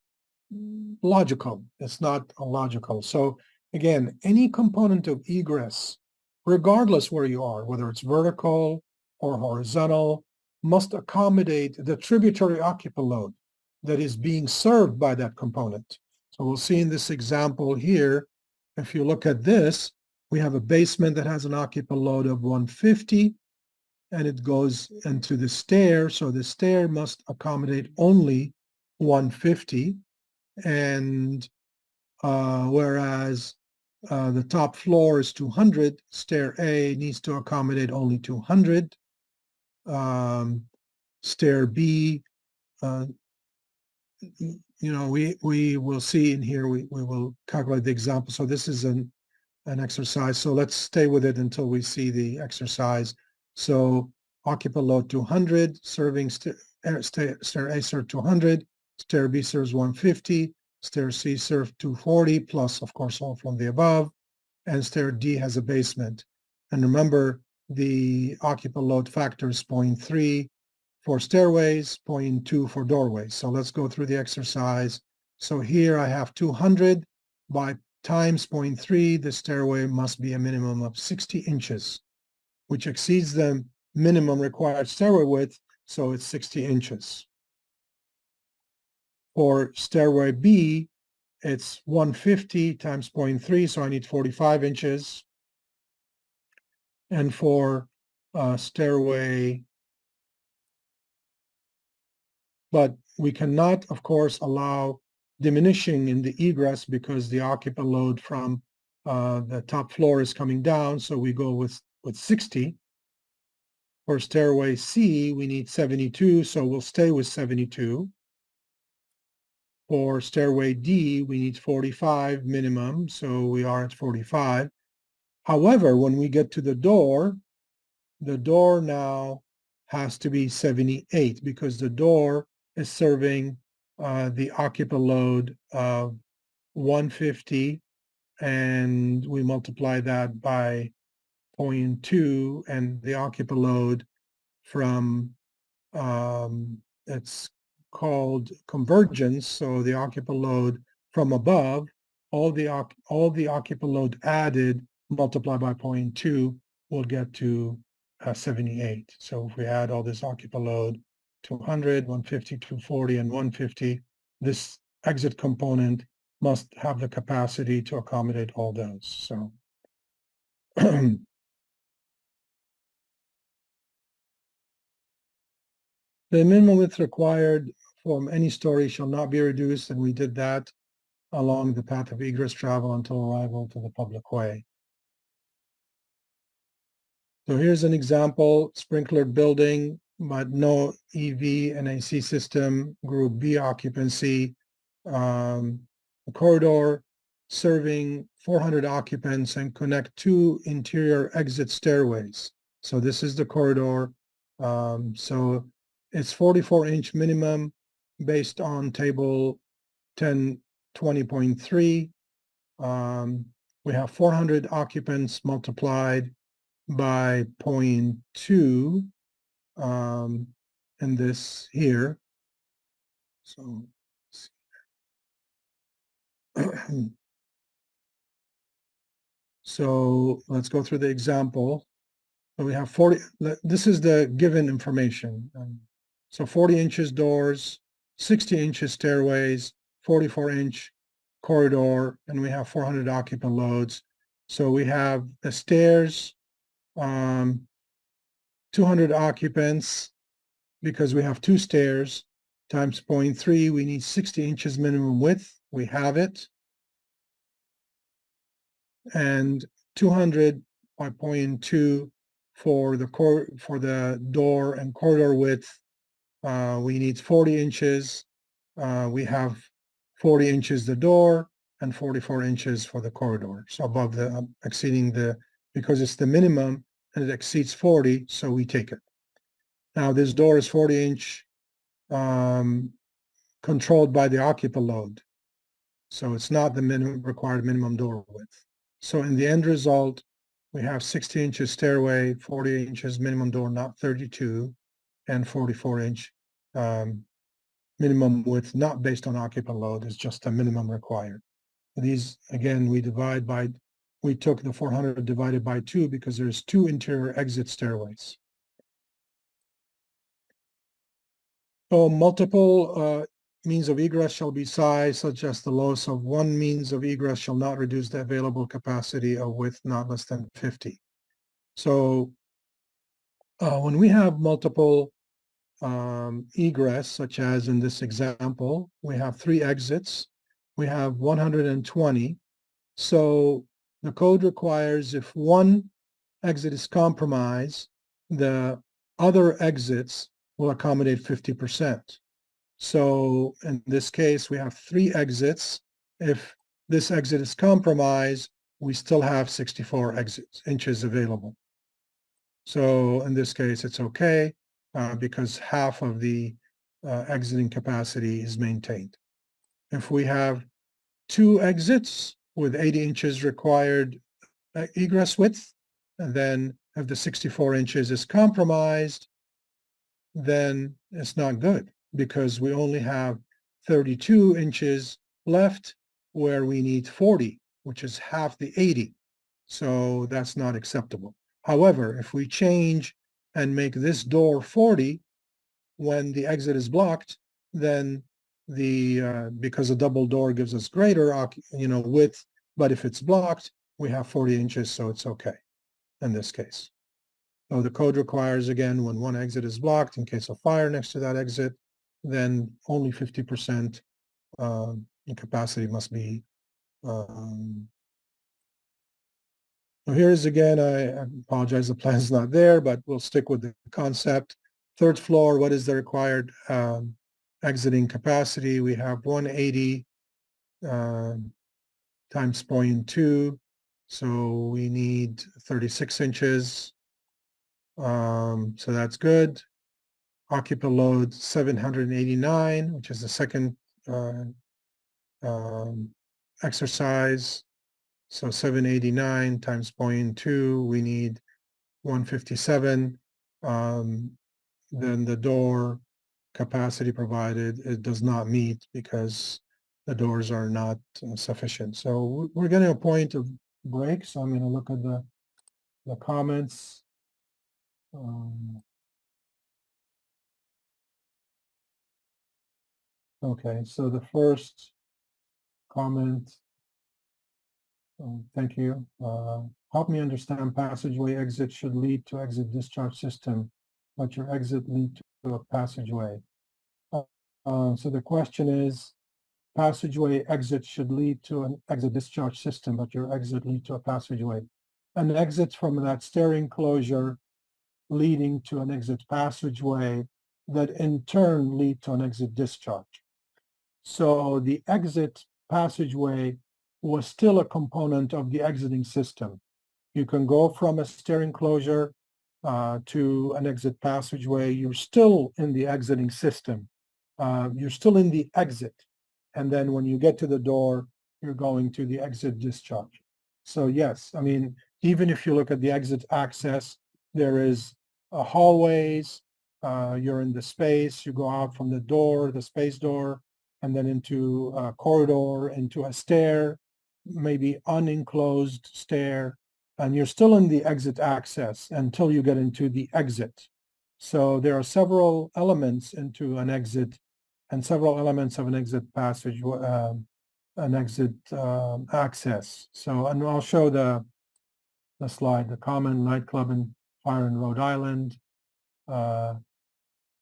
logical. It's not illogical. So again, any component of egress, regardless where you are, whether it's vertical or horizontal, must accommodate the tributary occupant load that is being served by that component. So we'll see in this example here, if you look at this, we have a basement that has an occupant load of 150 and it goes into the stair. So the stair must accommodate only 150. And whereas the top floor is 200, stair A needs to accommodate only 200. Stair B, we will see in here, we will calculate the example. So this is an exercise. So let's stay with it until we see the exercise. So occupant load 200, serving stair A serves 200, stair B serves 150, stair C serves 240, plus, of course, all from the above, and stair D has a basement. And remember, the occupant load factor is 0.3 for stairways, 0.2 for doorways. So let's go through the exercise. So here I have 200 by times 0.3, the stairway must be a minimum of 60 inches, which exceeds the minimum required stairway width, so it's 60 inches. For stairway B, it's 150 times 0.3, so I need 45 inches. And for stairway, but we cannot, of course, allow diminishing in the egress because the occupant load from the top floor is coming down, so we go with 60. For stairway C, we need 72, so we'll stay with 72. For stairway D, we need 45 minimum, so we are at 45. However, when we get to the door now has to be 78 because the door is serving the occupant load of 150, and we multiply that by 0.2, and the occupant load from it's called convergence. So the occupant load from above, all the occupant load added multiplied by 0.2 will get to 78. So if we add all this occupant load, 200, 150, 240, and 150, this exit component must have the capacity to accommodate all those. So the minimum width required from any story shall not be reduced, and we did that along the path of egress travel until arrival to the public way. So here's an example, sprinkler building, but no EV and AC system, group B occupancy, a corridor serving 400 occupants and connect two interior exit stairways. So this is the corridor. So it's 44-inch minimum based on table 1020.3. We have 400 occupants multiplied by 0.2 in this here. So so let's go through the example. So we have 40, this is the given information. So 40 inches doors, 60 inches stairways, 44-inch corridor, and we have 400 occupant loads. So we have the stairs, 200 occupants, because we have 2 stairs, times 0.3, we need 60 inches minimum width. We have it. And 200 by 0.2 for the door and corridor width. We need 40 inches. We have 40 inches the door and 44 inches for the corridor. So above the exceeding because it's the minimum and it exceeds 40, so we take it. Now this door is 40-inch, controlled by the occupant load. So it's not the required minimum door width. So in the end result, we have 60 inches stairway, 40 inches minimum door, not 32, and 44-inch minimum width, not based on occupant load, is just a minimum required. These, again, we took the 400 divided by 2 because there's 2 interior exit stairways. So multiple means of egress shall be sized such as the loss of one means of egress shall not reduce the available capacity of width not less than 50. So when we have multiple egress, such as in this example, we have 3 exits, we have 120. So the code requires if one exit is compromised, the other exits will accommodate 50%. So in this case, we have 3 exits. If this exit is compromised, we still have 64 inches available. So in this case, it's okay because half of the exiting capacity is maintained. If we have 2 exits with 80 inches required egress width, and then if the 64 inches is compromised, then it's not good because we only have 32 inches left where we need 40, which is half the 80. So that's not acceptable. However, if we change and make this door 40 when the exit is blocked, then because a double door gives us greater width, but if it's blocked, we have 40 inches, so it's okay in this case. So the code requires, again, when one exit is blocked in case of fire next to that exit, then only 50% capacity must be. So here's again, I apologize, the plan's not there, but we'll stick with the concept. 3rd floor, what is the required exiting capacity? We have 180 times 0.2, so we need 36 inches. So that's good. Occupant load 789, which is the second exercise. So 789 times 0.2, we need 157. Then the door capacity provided, it does not meet because the doors are not sufficient. So we're getting a point of break. So I'm going to look at the comments. Okay, so the first comment, thank you. Help me understand passageway exit should lead to exit discharge system, but your exit lead to a passageway. So the question is, passageway exit should lead to an exit discharge system, but your exit lead to a passageway. An exit from that stair enclosure leading to an exit passageway that in turn lead to an exit discharge. So the exit passageway was still a component of the exiting system. You can go from a stair enclosure to an exit passageway. You're still in the exiting system. You're still in the exit. And then when you get to the door, you're going to the exit discharge. So yes, I mean, even if you look at the exit access, there is hallways, you're in the space, you go out from the door, the space door, and then into a corridor, into a stair, maybe unenclosed stair, and you're still in the exit access until you get into the exit. So there are several elements into an exit and several elements of an exit passage an exit access. So, and I'll show the slide, the common nightclub and fire in Rhode Island,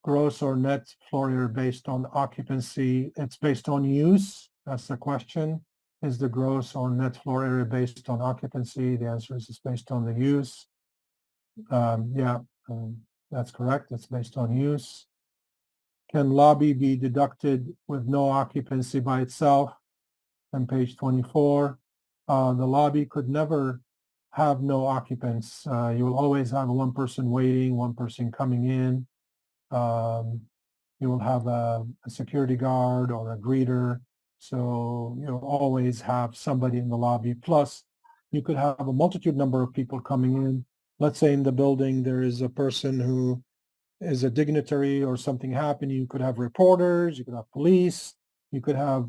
gross or net floor area based on occupancy. It's based on use. That's the question. Is the gross or net floor area based on occupancy? The answer is it's based on the use. Yeah, that's correct. It's based on use. Can lobby be deducted with no occupancy by itself? On page 24, the lobby could never have no occupants. You will always have one person waiting, one person coming in. You will have a security guard or a greeter. So you'll always have somebody in the lobby. Plus, you could have a multitude number of people coming in. Let's say in the building, there is a person who is a dignitary or something happened. You could have reporters, you could have police, you could have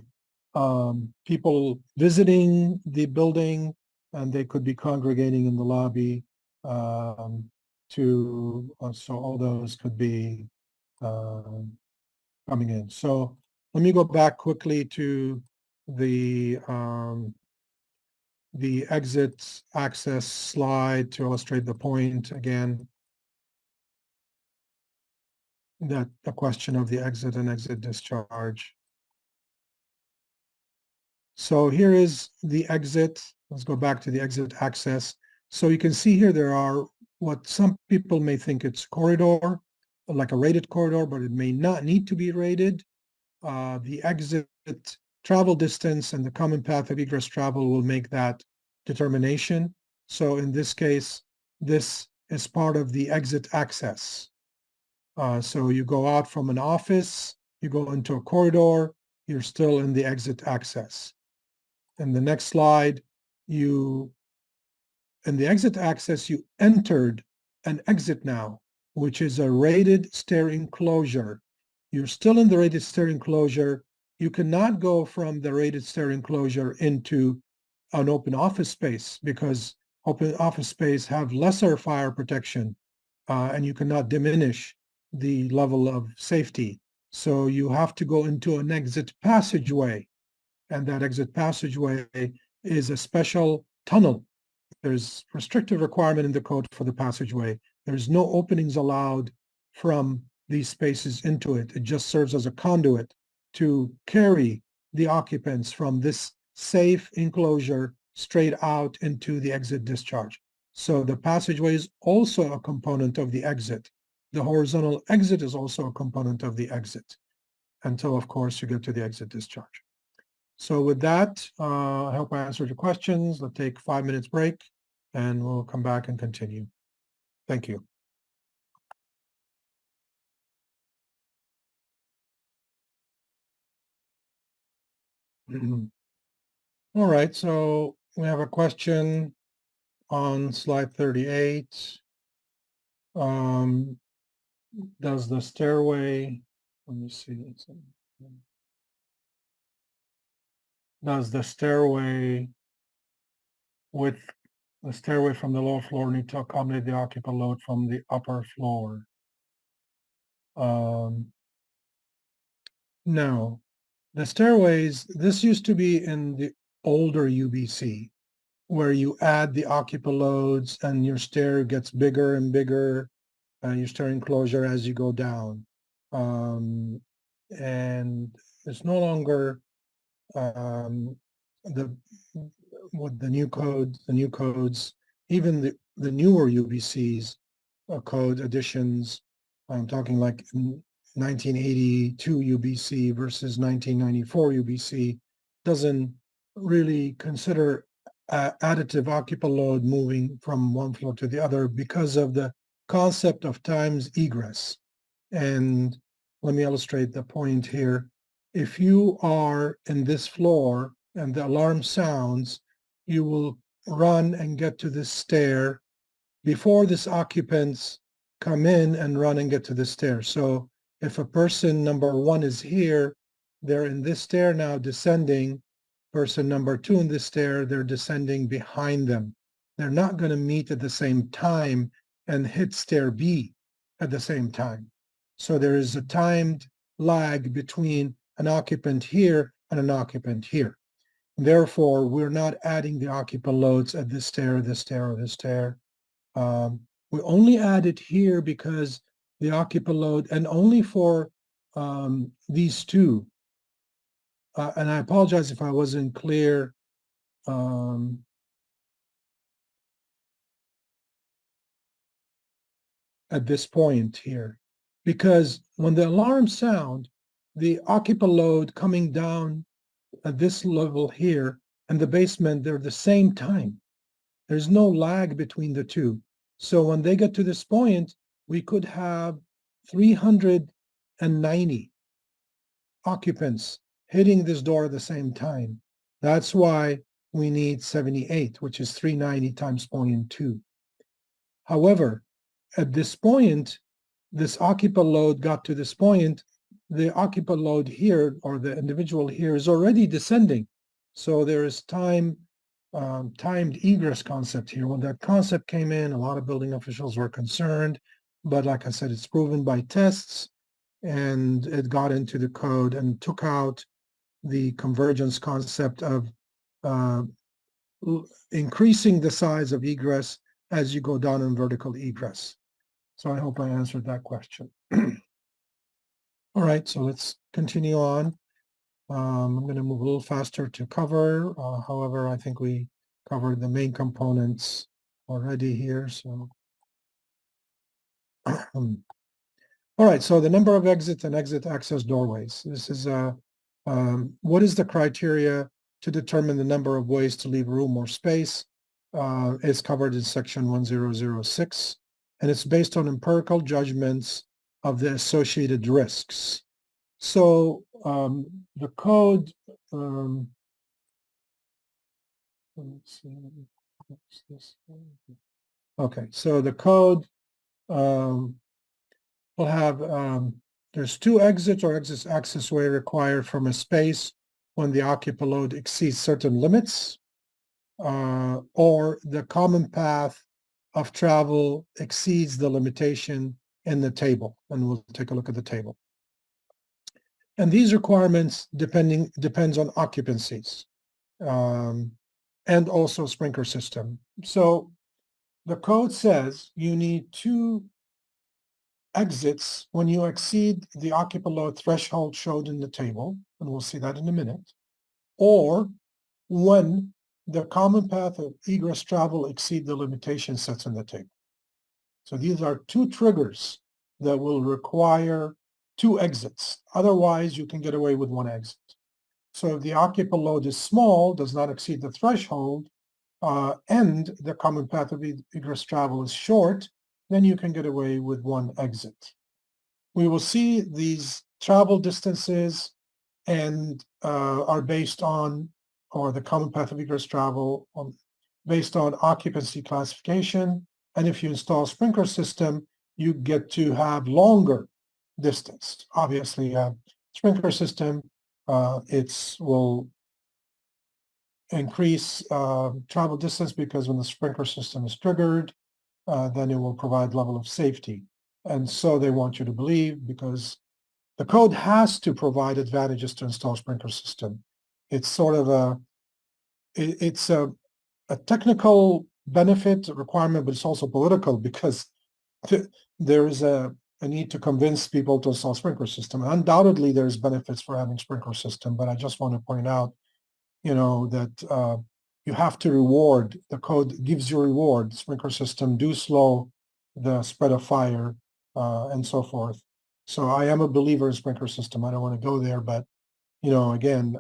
people visiting the building, and they could be congregating in the lobby so all those could be coming in. So let me go back quickly to the exit access slide to illustrate the point again, that the question of the exit and exit discharge. So here is the exit. Let's go back to the exit access. So you can see here there are what some people may think it's corridor, like a rated corridor, but it may not need to be rated. The exit travel distance and the common path of egress travel will make that determination. So in this case, this is part of the exit access. So you go out from an office, you go into a corridor, you're still in the exit access. In the next slide, in the exit access, you entered an exit now, which is a rated stair enclosure. You're still in the rated stair enclosure. You cannot go from the rated stair enclosure into an open office space because open office space have lesser fire protection, and you cannot diminish the level of safety. So you have to go into an exit passageway, and that exit passageway is a special tunnel. There's restrictive requirement in the code for the passageway. There's no openings allowed from these spaces into it. It just serves as a conduit to carry the occupants from this safe enclosure straight out into the exit discharge. So the passageway is also a component of the exit. The horizontal exit is also a component of the exit until, of course, you get to the exit discharge. So with that, I hope I answered your questions. Let's take 5 minutes break and we'll come back and continue. Thank you. All right, so we have a question on slide 38. Does the stairway, let me see. Does the stairway from the lower floor need to accommodate the occupant load from the upper floor? No. The stairways, this used to be in the older UBC, where you add the occupant loads and your stair gets bigger and bigger, and your stair enclosure as you go down. And it's no longer the with the new codes, even the newer UBCs code additions. I'm talking like 1982 UBC versus 1994 UBC doesn't really consider additive occupant load moving from one floor to the other because of the concept of times egress. And let me illustrate the point here. If you are in this floor and the alarm sounds, you will run and get to this stair before this occupants come in and run and get to the stair. So if a person number one is here, they're in this stair now descending. Person number two in this stair, they're descending behind them. They're not going to meet at the same time and hit stair B at the same time. So there is a timed lag between an occupant here and an occupant here. Therefore, we're not adding the occupant loads at this stair, this stair, or this stair. We only add it here because the occupant load, and only for these two. And I apologize if I wasn't clear. At this point here, because when the alarms sound, the occupant load coming down at this level here and the basement, they're the same time. There's no lag between the two. So when they get to this point, we could have 390 occupants hitting this door at the same time. That's why we need 78, which is 390 times 0.2. However, at this point, this occupant load got to this point, the occupant load here, or the individual here, is already descending. So there is timed egress concept here. When that concept came in, a lot of building officials were concerned, but like I said, it's proven by tests, and it got into the code and took out the convergence concept of increasing the size of egress as you go down in vertical egress. So I hope I answered that question. All right, so let's continue on. I'm going to move a little faster to cover. However, I think we covered the main components already here. So, all right, so the number of exits and exit access doorways. This is what is the criteria to determine the number of ways to leave room or space? It's covered in section 1006, and it's based on empirical judgments of the associated risks. So the code, let's see, what's this? Okay, so the code will have, there's 2 exits or exit access way required from a space when the occupant load exceeds certain limits, or the common path of travel exceeds the limitation in the table. And we'll take a look at the table. And these requirements depends on occupancies and also sprinkler system. So the code says you need 2 exits when you exceed the occupant load threshold showed in the table, and we'll see that in a minute, or when the common path of egress travel exceed the limitation sets in the table. So these are 2 triggers that will require 2 exits. Otherwise, you can get away with 1 exit. So if the occupant load is small, does not exceed the threshold, and the common path of egress travel is short, then you can get away with 1 exit. We will see these travel distances and are based on, or the common path of egress travel based on occupancy classification. And if you install a sprinkler system, you get to have longer distance. Obviously, a sprinkler system, will increase travel distance because when the sprinkler system is triggered, then it will provide level of safety. And so they want you to believe, because the code has to provide advantages to install sprinkler system. It's sort of it's a technical benefit requirement, but it's also political, because there is a need to convince people to install sprinkler system. And undoubtedly, there's benefits for having sprinkler system, but I just want to point out, that you have to reward. The code gives you reward. Sprinkler system do slow the spread of fire and so forth. So I am a believer in sprinkler system. I don't want to go there, but again,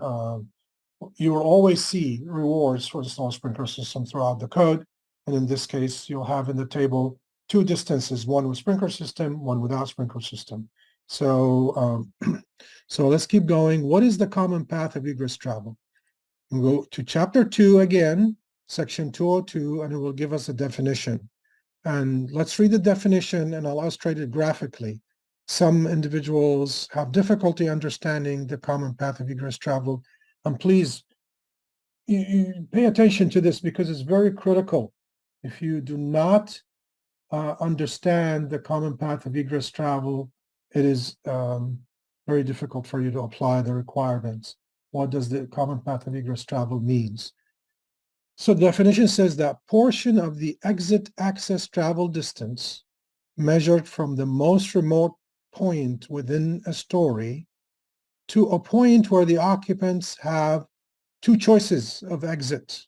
you will always see rewards for installing sprinkler system throughout the code. And in this case, you'll have in the table 2 distances, one with sprinkler system, one without sprinkler system. So, so let's keep going. What is the common path of egress travel? We'll go to chapter 2 again, section 202, and it will give us a definition. And let's read the definition, and I'll illustrate it graphically. Some individuals have difficulty understanding the common path of egress travel. And please you pay attention to this, because it's very critical. If you do not understand the common path of egress travel, it is very difficult for you to apply the requirements. what does the common path of egress travel means. So the definition says that portion of the exit access travel distance measured from the most remote point within a story to a point where the occupants have two choices of exit,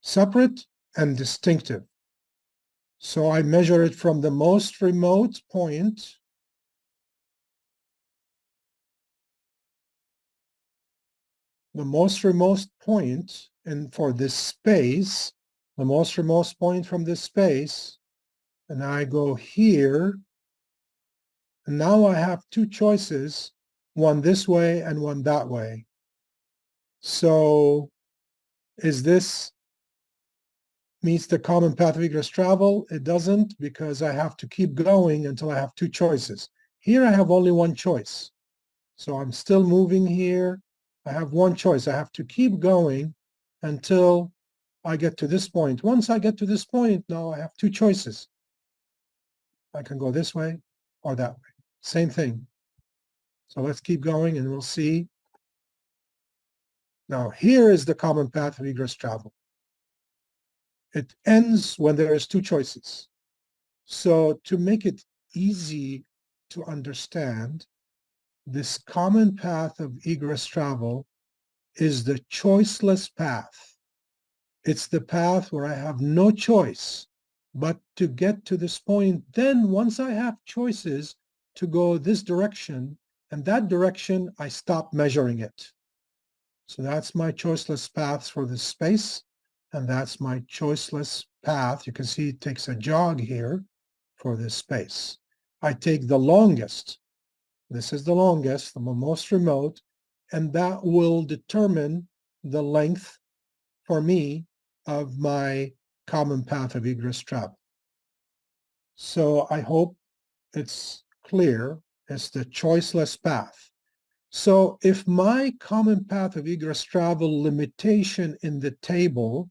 separate and distinctive. So I measure it from the most remote point and for this space, the most remote point from this space, and I go here, and now I have two choices, one this way and one that way. So is this meets the common path of egress travel? It doesn't, because I have to keep going until I have two choices. Here I have only one choice. So I'm still moving here. I have one choice. I have to keep going until I get to this point. Once I get to this point, now I have two choices. I can go this way or that way. Same thing. So let's keep going and we'll see. Now here is the common path of egress travel. It ends when there is two choices. So to make it easy to understand, this common path of egress travel is the choiceless path. It's the path where I have no choice but to get to this point. Then once I have choices to go this direction and that direction, I stop measuring it. So that's my choiceless path for this space. And that's my choiceless path. You can see it takes a jog here for this space. I take the longest. This is the longest, the most remote, and that will determine the length for me of my common path of egress travel. So I hope it's clear. It's the choiceless path. So if my common path of egress travel limitation in the table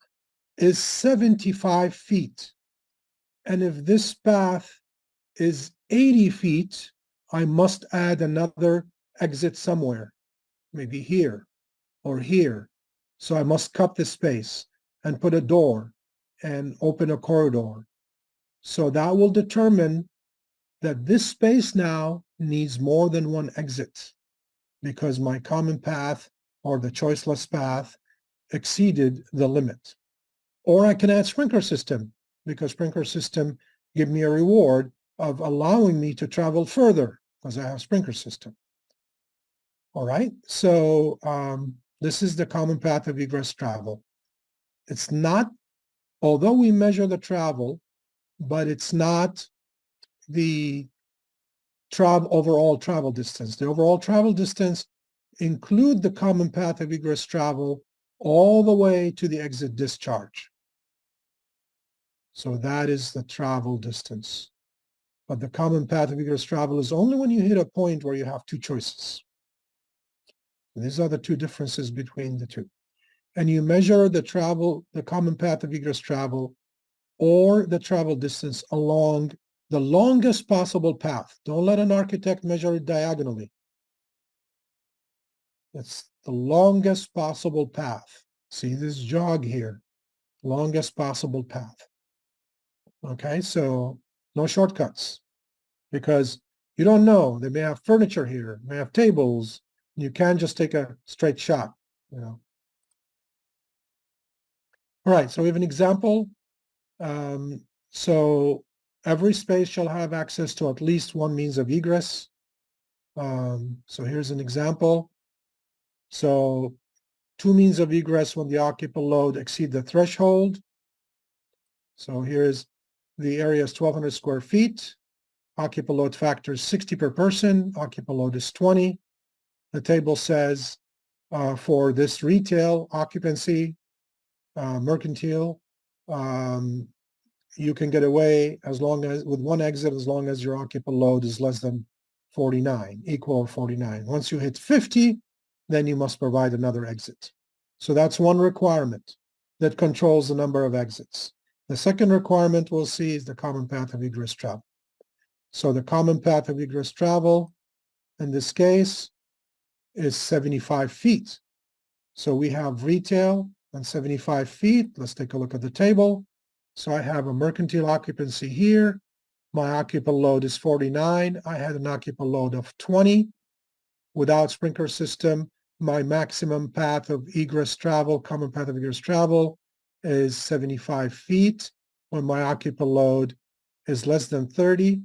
is 75 feet, and if this path is 80 feet, I must add another exit somewhere, maybe here or here. So I must cut the space and put a door and open a corridor. So that will determine that this space now needs more than one exit because my common path or the choiceless path exceeded the limit. Or I can add sprinkler system because sprinkler system give me a reward of allowing me to travel further because I have sprinkler system. All right, so this is the common path of egress travel. It's not, although we measure the travel, but it's not the overall travel distance. The overall travel distance include the common path of egress travel all the way to the exit discharge. So that is the travel distance. But the common path of egress travel is only when you hit a point where you have two choices. And these are the two differences between the two. And you measure the common path of egress travel or the travel distance along the longest possible path. Don't let an architect measure it diagonally. It's the longest possible path. See this jog here, longest possible path. Okay, so no shortcuts because you don't know. They may have furniture here, may have tables. You can't just take a straight shot, you know. All right, so we have an example. So every space shall have access to at least one means of egress. So here's an example. So two means of egress when the occupant load exceed the threshold. So here's the area is 1,200 square feet. Occupant load factor is 60 per person. Occupant load is 20. The table says for this retail occupancy, mercantile, you can get away as long as with one exit as long as your occupant load is less than 49, equal or 49. Once you hit 50, then you must provide another exit. So that's one requirement that controls the number of exits. The second requirement we'll see is the common path of egress travel. So the common path of egress travel in this case is 75 feet. So we have retail on 75 feet. Let's take a look at the table. So I have a mercantile occupancy here. My occupant load is 49. I had an occupant load of 20. Without sprinkler system, my maximum path of egress travel, common path of egress travel, is 75 feet. When my occupant load is less than 30,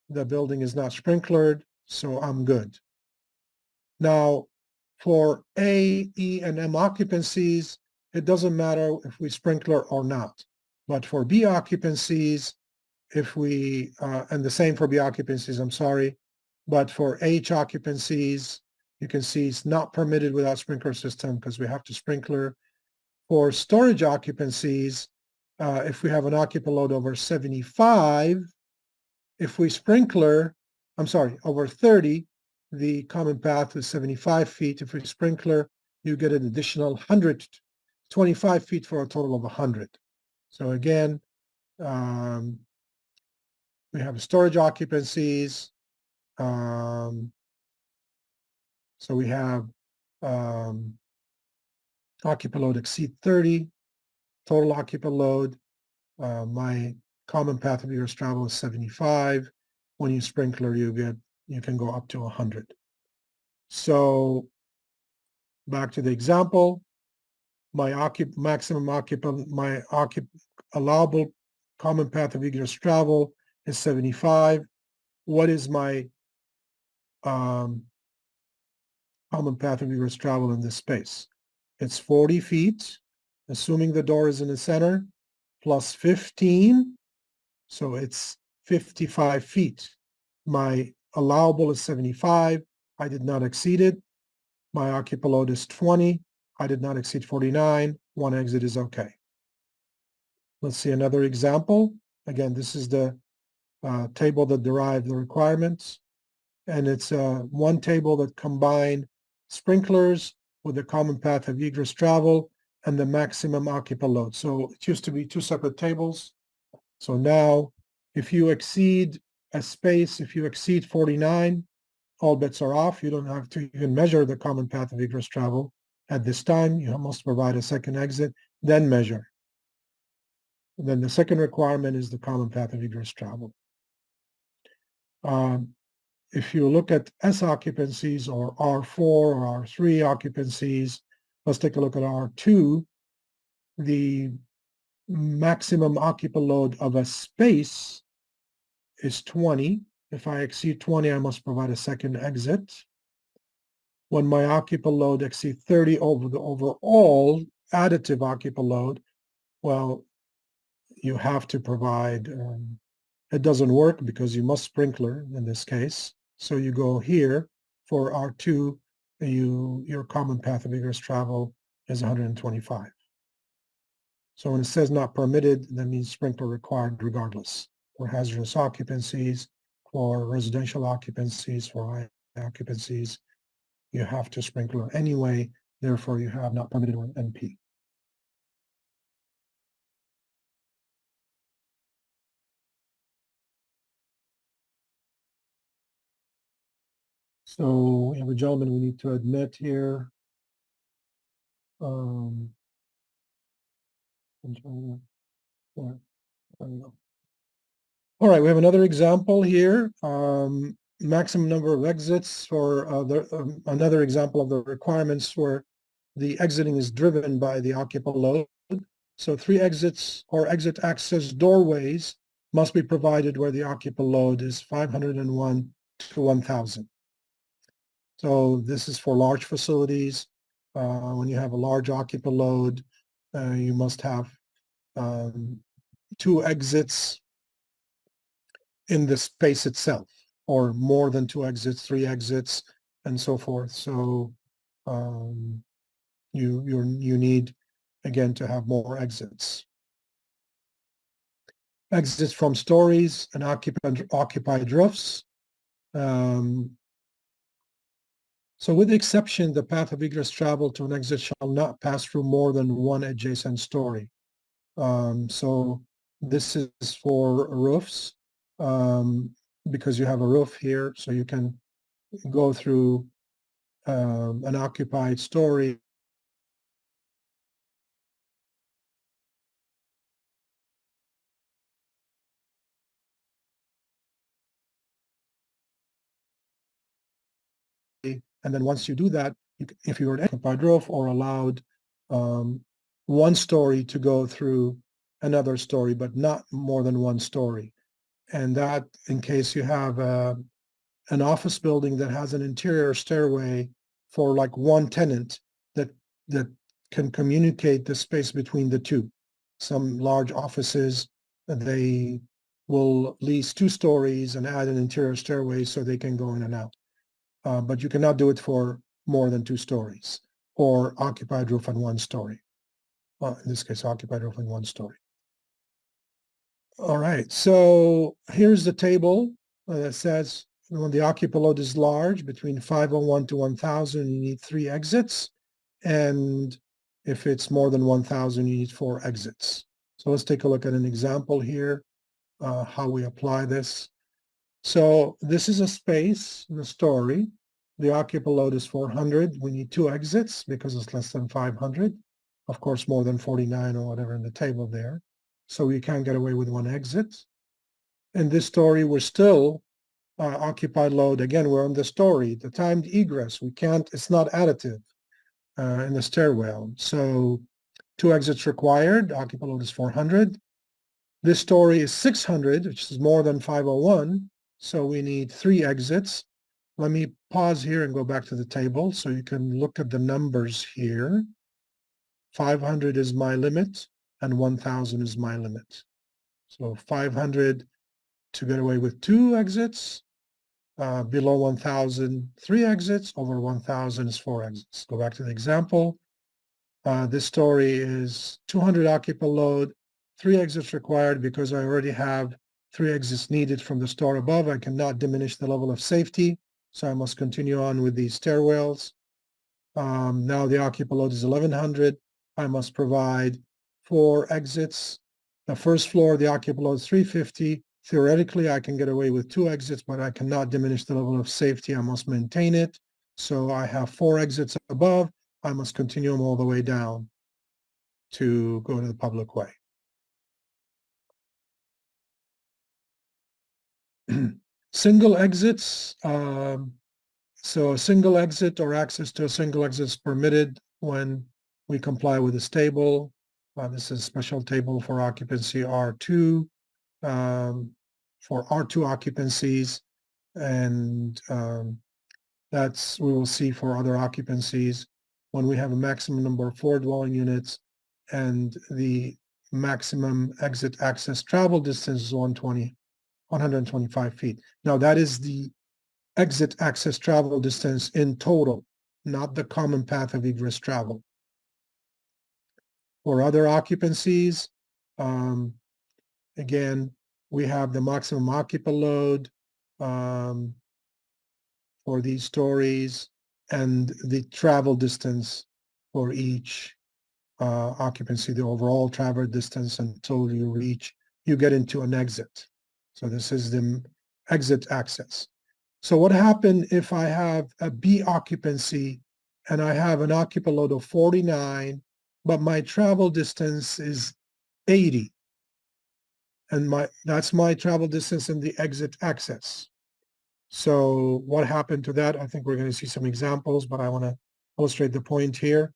the building is not sprinklered, so I'm good. Now, for A, E, and M occupancies, it doesn't matter if we sprinkler or not. But for B occupancies, if we, and the same for B occupancies, I'm sorry, but for H occupancies, you can see it's not permitted without sprinkler system because we have to sprinkler. For storage occupancies, if we have an occupant load over 75, if we sprinkler, I'm sorry, over 30, the common path is 75 feet. If we sprinkler, you get an additional 125 feet for a total of 100. So again, we have storage occupancies. So we have occupant load exceed 30, total occupant load. My common path of egress travel is 75. When you sprinkler, you can go up to 100. So back to the example, my maximum occupant, allowable common path of egress travel is 75. What is my common path of egress travel in this space? It's 40 feet, assuming the door is in the center, plus 15. So it's 55 feet. My allowable is 75. I did not exceed it. My occupant load is 20. I did not exceed 49. One exit is okay. Let's see another example. Again, this is the table that derived the requirements. And it's one table that combined sprinklers with the common path of egress travel and the maximum occupant load. So it used to be two separate tables. So now if you exceed a space, if you exceed 49, all bets are off. You don't have to even measure the common path of egress travel. At this time, you must provide a second exit, then measure. And then the second requirement is the common path of egress travel. If you look at S occupancies or R4 or R3 occupancies, let's take a look at R2. The maximum occupant load of a space is 20. If I exceed 20, I must provide a second exit. When my occupant load exceeds 30 over the overall additive occupant load, well, you have to provide, it doesn't work because you must sprinkler in this case. So you go here for R2, your common path of egress travel is 125. So when it says not permitted, that means sprinkler required regardless. For hazardous occupancies, for residential occupancies, for high occupancies, you have to sprinkler anyway. Therefore, you have not permitted or NP. So we have a gentleman we need to admit here. Yeah, there we go. All right, we have another example here. Maximum number of exits for another example of the requirements where the exiting is driven by the occupant load. So 3 exits or exit access doorways must be provided where the occupant load is 501 to 1,000. So this is for large facilities. When you have a large occupant load, you must have 2 exits in the space itself, or more than 2 exits, 3 exits, and so forth. So you need, again, to have more exits. Exits from stories and occupied roofs. So with the exception, the path of egress travel to an exit shall not pass through more than one adjacent story. So this is for roofs, because you have a roof here, so you can go through an occupied story And then once you do that, if you're an occupied roof or allowed one story to go through another story, but not more than one story. And that in case you have an office building that has an interior stairway for like one tenant that can communicate the space between the two. Some large offices, they will lease 2 stories and add an interior stairway so they can go in and out. But you cannot do it for more than 2 stories or occupied roof on 1 story. Well, in this case, occupied roof on 1 story. All right, so here's the table that says when the occupant load is large, between 501 to 1,000, you need 3 exits. And if it's more than 1,000, you need 4 exits. So let's take a look at an example here, how we apply this. So this is a space in the story. The occupant load is 400. We need 2 exits because it's less than 500. Of course, more than 49 or whatever in the table there. So we can't get away with 1 exit. In this story, we're still occupied load. Again, we're on the story. The timed egress, we can't, it's not additive in the stairwell. So 2 exits required. Occupied load is 400. This story is 600, which is more than 501. So we need 3 exits. Let me pause here and go back to the table so you can look at the numbers here. 500 is my limit and 1,000 is my limit. So 500 to get away with 2 exits, below 1,000, 3 exits, over 1,000 is 4 exits. Go back to the example. This story is 200 occupant load, 3 exits required because I already have 3 exits needed from the store above. I cannot diminish the level of safety, so I must continue on with these stairwells. Now the occupant load is 1,100. I must provide 4 exits. The first floor, the occupant load is 350. Theoretically, I can get away with 2 exits, but I cannot diminish the level of safety. I must maintain it. So I have 4 exits above. I must continue them all the way down to go to the public way. Single exits. So a single exit or access to a single exit is permitted when we comply with this table. This is a special table for occupancy R2, for R2 occupancies, and that's we will see for other occupancies when we have a maximum number of 4 dwelling units and the maximum exit access travel distance is 125 feet. Now that is the exit access travel distance in total, not the common path of egress travel. For other occupancies, again, we have the maximum occupant load for these stories and the travel distance for each occupancy, the overall travel distance until you get into an exit. So this is the exit access. So what happened if I have a B occupancy and I have an occupant load of 49, but my travel distance is 80? And that's my travel distance in the exit access. So what happened to that? I think we're going to see some examples, but I want to illustrate the point here.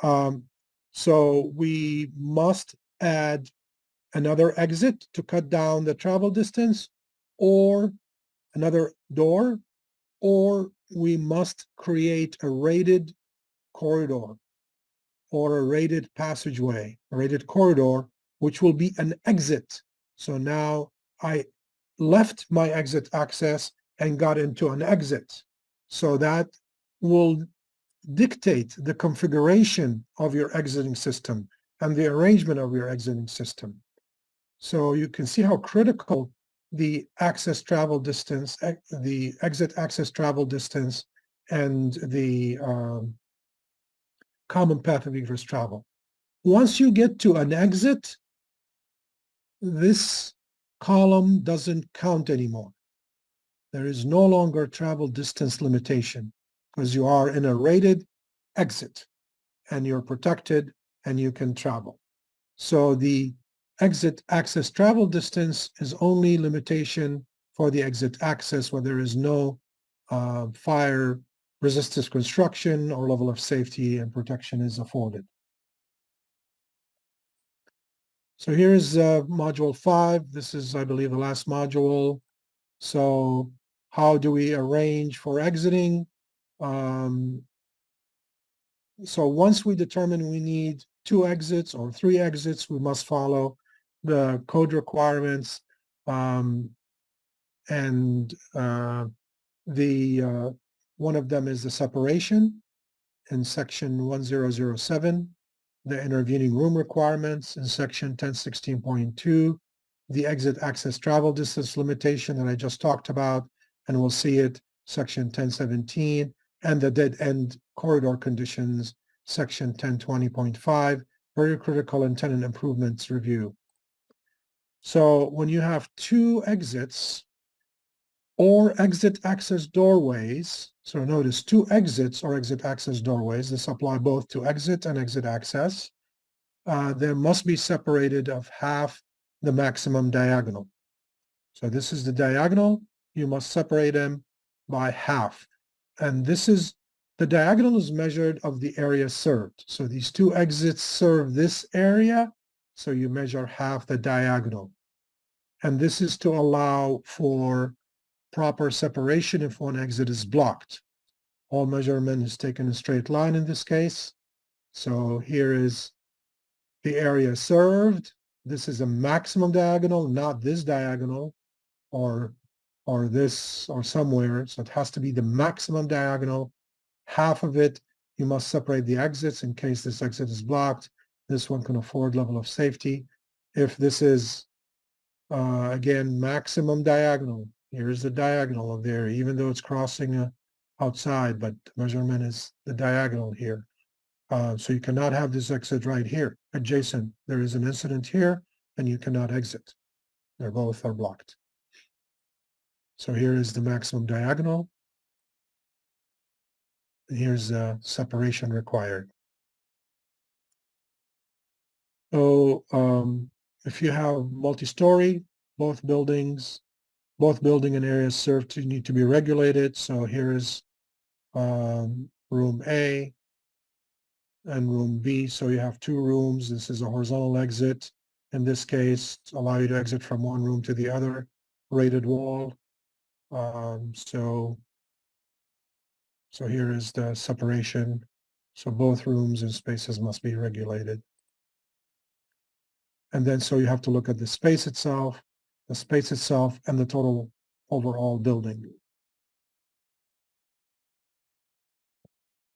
So we must add another exit to cut down the travel distance, or another door, or we must create a rated corridor or a rated passageway, a rated corridor, which will be an exit. So now I left my exit access and got into an exit. So that will dictate the configuration of your exiting system and the arrangement of your exiting system. So you can see how critical the access travel distance, the exit access travel distance, and the common path of egress travel. Once you get to an exit, this column doesn't count anymore. There is no longer travel distance limitation because you are in a rated exit and you're protected and you can travel. So the exit access travel distance is only limitation for the exit access where there is no fire resistive construction or level of safety and protection is afforded. So here's module 5. This is, I believe, the last module. So how do we arrange for exiting? So once we determine we need 2 exits or 3 exits, we must follow the code requirements. And one of them is the separation in section 1007, the intervening room requirements in section 1016.2, the exit access travel distance limitation that I just talked about, and we'll see it, section 1017, and the dead end corridor conditions, section 1020.5, very critical and tenant improvements review. So when you have 2 exits or exit access doorways, so notice 2 exits or exit access doorways, this apply both to exit and exit access, there must be separated of half the maximum diagonal. So this is the diagonal, you must separate them by half. And the diagonal is measured of the area served. So these 2 exits serve this area, so you measure half the diagonal. And this is to allow for proper separation if one exit is blocked. All measurement is taken in a straight line in this case. So here is the area served. This is a maximum diagonal, not this diagonal or this or somewhere. So it has to be the maximum diagonal. Half of it, you must separate the exits in case this exit is blocked. This one can afford level of safety. If this is, again, maximum diagonal, here's the diagonal of there, even though it's crossing outside, but the measurement is the diagonal here. So you cannot have this exit right here, adjacent. There is an incident here, and you cannot exit. They're both are blocked. So here is the maximum diagonal. And here's the separation required. So if you have multi-story, both building and areas served to need to be regulated. So here is room A and room B. So you have 2 rooms. This is a horizontal exit. In this case, allow you to exit from one room to the other, rated wall. So here is the separation. So both rooms and spaces must be regulated. And then so you have to look at the space itself and the total overall building.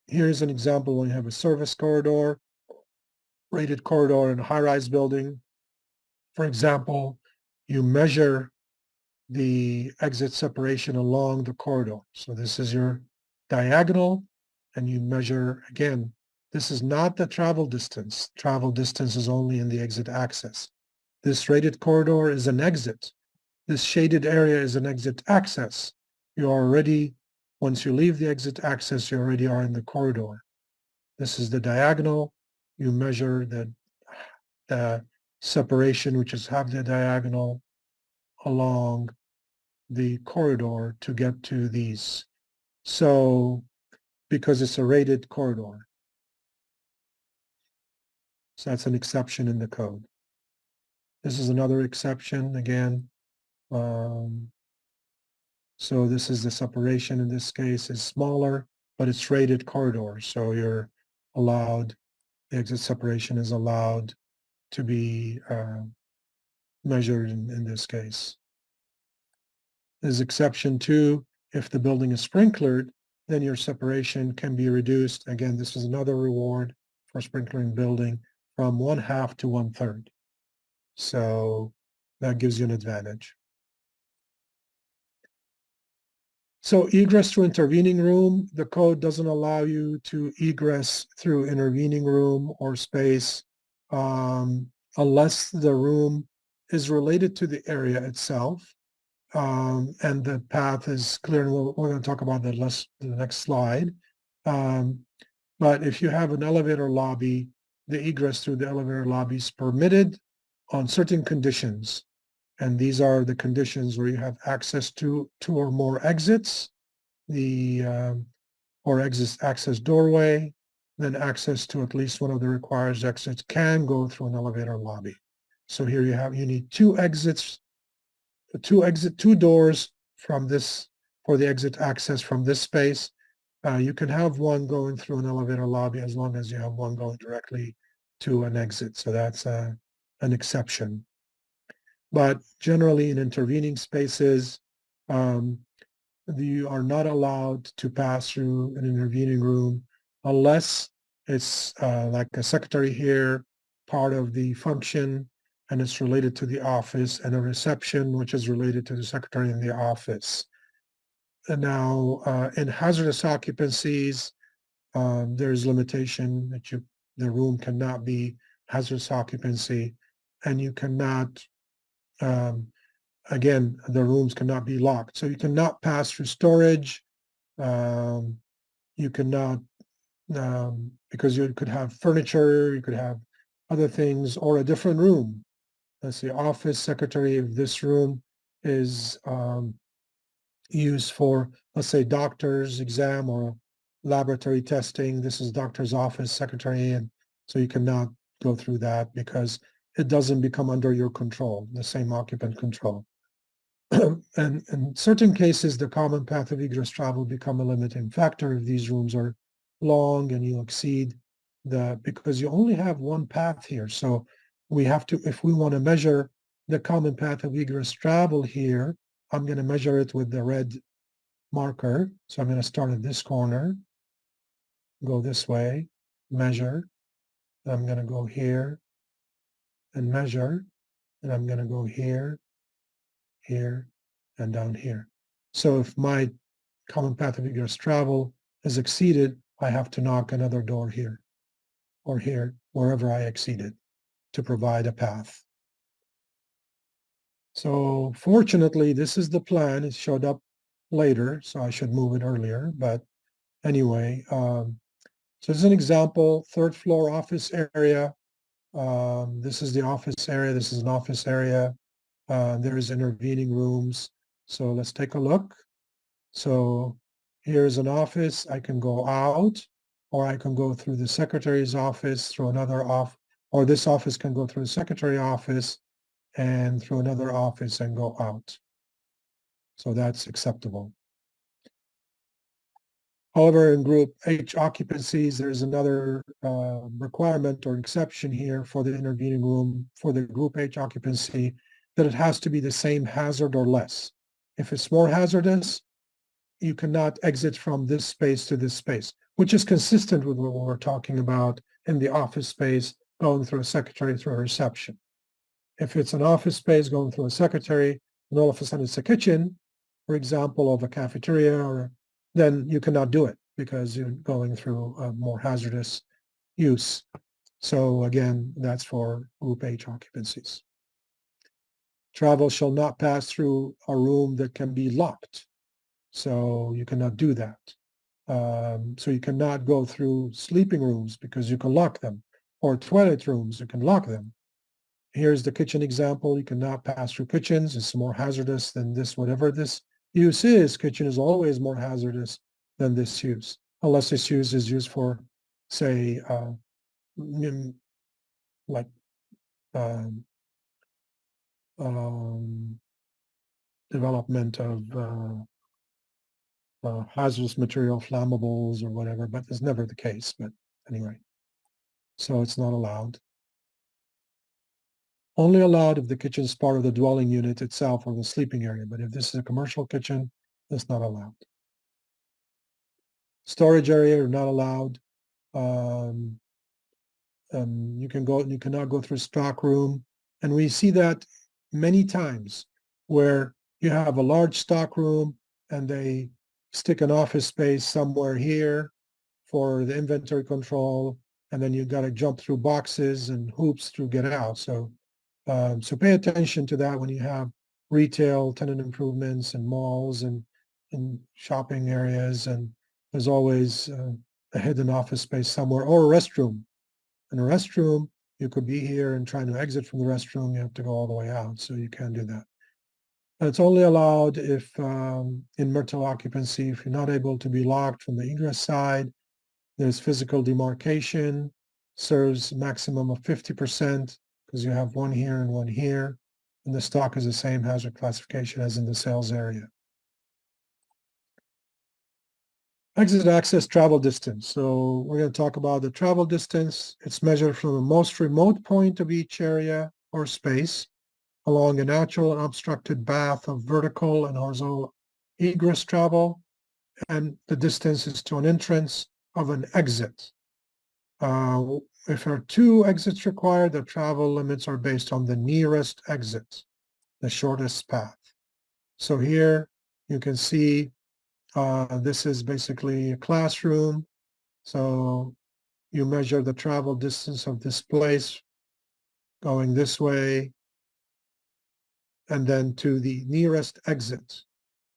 Here's an example when you have a service corridor, rated corridor in a high-rise building. For example, you measure the exit separation along the corridor. So this is your diagonal, and you measure, again, this is not the travel distance. Travel distance is only in the exit access. This rated corridor is an exit. This shaded area is an exit access. You are already, once you leave the exit access, you already are in the corridor. This is the diagonal. You measure the separation, which is half the diagonal, along the corridor to get to these. So because it's a rated corridor. So that's an exception in the code. This is another exception again. So this is the separation in this case is smaller, but it's rated corridor. So you're allowed, the exit separation is allowed to be measured in this case. There's exception 2, if the building is sprinklered, then your separation can be reduced. Again, this is another reward for sprinkling building from 1/2 to 1/3. So that gives you an advantage. So egress through intervening room, the code doesn't allow you to egress through intervening room or space unless the room is related to the area itself and the path is clear. And we're going to talk about that the next slide. But if you have an elevator lobby, the egress through the elevator lobby is permitted on certain conditions. And these are the conditions where you have access to 2 or more exits. The or access doorway, then access to at least one of the required exits can go through an elevator lobby. So here you need two doors from this for the exit access from this space. You can have one going through an elevator lobby as long as you have one going directly to an exit. So that's an exception. But generally in intervening spaces, you are not allowed to pass through an intervening room unless it's like a secretary here, part of the function, and it's related to the office, and a reception, which is related to the secretary in the office. And now, in hazardous occupancies, there's limitation that the room cannot be hazardous occupancy, and you cannot, again, the rooms cannot be locked. So you cannot pass through storage. You cannot, because you could have furniture, you could have other things, or a different room. Let's say office secretary of this room is used for, let's say, doctor's exam or laboratory testing. This is doctor's office secretary, and so you cannot go through that because it doesn't become under your control, the same occupant control. And in certain cases, the common path of egress travel become a limiting factor if these rooms are long and you exceed because you only have one path here. So we have to, if we want to measure the common path of egress travel here, I'm going to measure it with the red marker. So I'm going to start at this corner, go this way, measure. I'm going to go here and measure, and I'm going to go here, here, and down here. So if my common path of egress travel is exceeded, I have to knock another door here or here, wherever I exceeded, to provide a path. So fortunately, this is the plan. It showed up later, so I should move it earlier. But anyway, so as an example, third floor office area. This is the office area. This is an office area. There is intervening rooms. So let's take a look. So here's an office. I can go out, or I can go through the secretary's office through another or this office can go through the secretary office and through another office and go out. So that's acceptable. However, in group H occupancies, there's another requirement or exception here for the intervening room for the group H occupancy, that it has to be the same hazard or less. If it's more hazardous, you cannot exit from this space to this space, which is consistent with what we're talking about in the office space, going through a secretary through a reception. If it's an office space going through a secretary, and all of a sudden it's a kitchen, for example, of a cafeteria, then you cannot do it because you're going through a more hazardous use. So again, that's for group H occupancies. Travel shall not pass through a room that can be locked. So you cannot do that. So you cannot go through sleeping rooms because you can lock them, or toilet rooms, you can lock them. Here's the kitchen example. You cannot pass through kitchens. It's more hazardous than this, whatever this use is. Kitchen is always more hazardous than this use, unless this use is used for, say, like development of hazardous material, flammables or whatever, but it's never the case. But anyway, so it's not allowed. Only allowed if the kitchen is part of the dwelling unit itself or the sleeping area. But if this is a commercial kitchen, it's not allowed. Storage area are not allowed. You cannot go through stock room. And we see that many times where you have a large stock room and they stick an office space somewhere here for the inventory control, and then you got to jump through boxes and hoops to get out. So pay attention to that when you have retail, tenant improvements, and malls and shopping areas. And there's always a hidden office space somewhere, or a restroom. In a restroom, you could be here and trying to exit from the restroom, you have to go all the way out. So you can't do that. It's only allowed if in marital occupancy, if you're not able to be locked from the egress side, there's physical demarcation, serves maximum of 50% because you have one here and one here, and the stock is the same hazard classification as in the sales area. Exit access travel distance. So we're going to talk about the travel distance. It's measured from the most remote point of each area or space along a natural and obstructed path of vertical and horizontal egress travel, and the distance is to an entrance of an exit. If there are two exits required, the travel limits are based on the nearest exit, the shortest path. So here you can see this is basically a classroom. So you measure the travel distance of this place going this way and then to the nearest exit,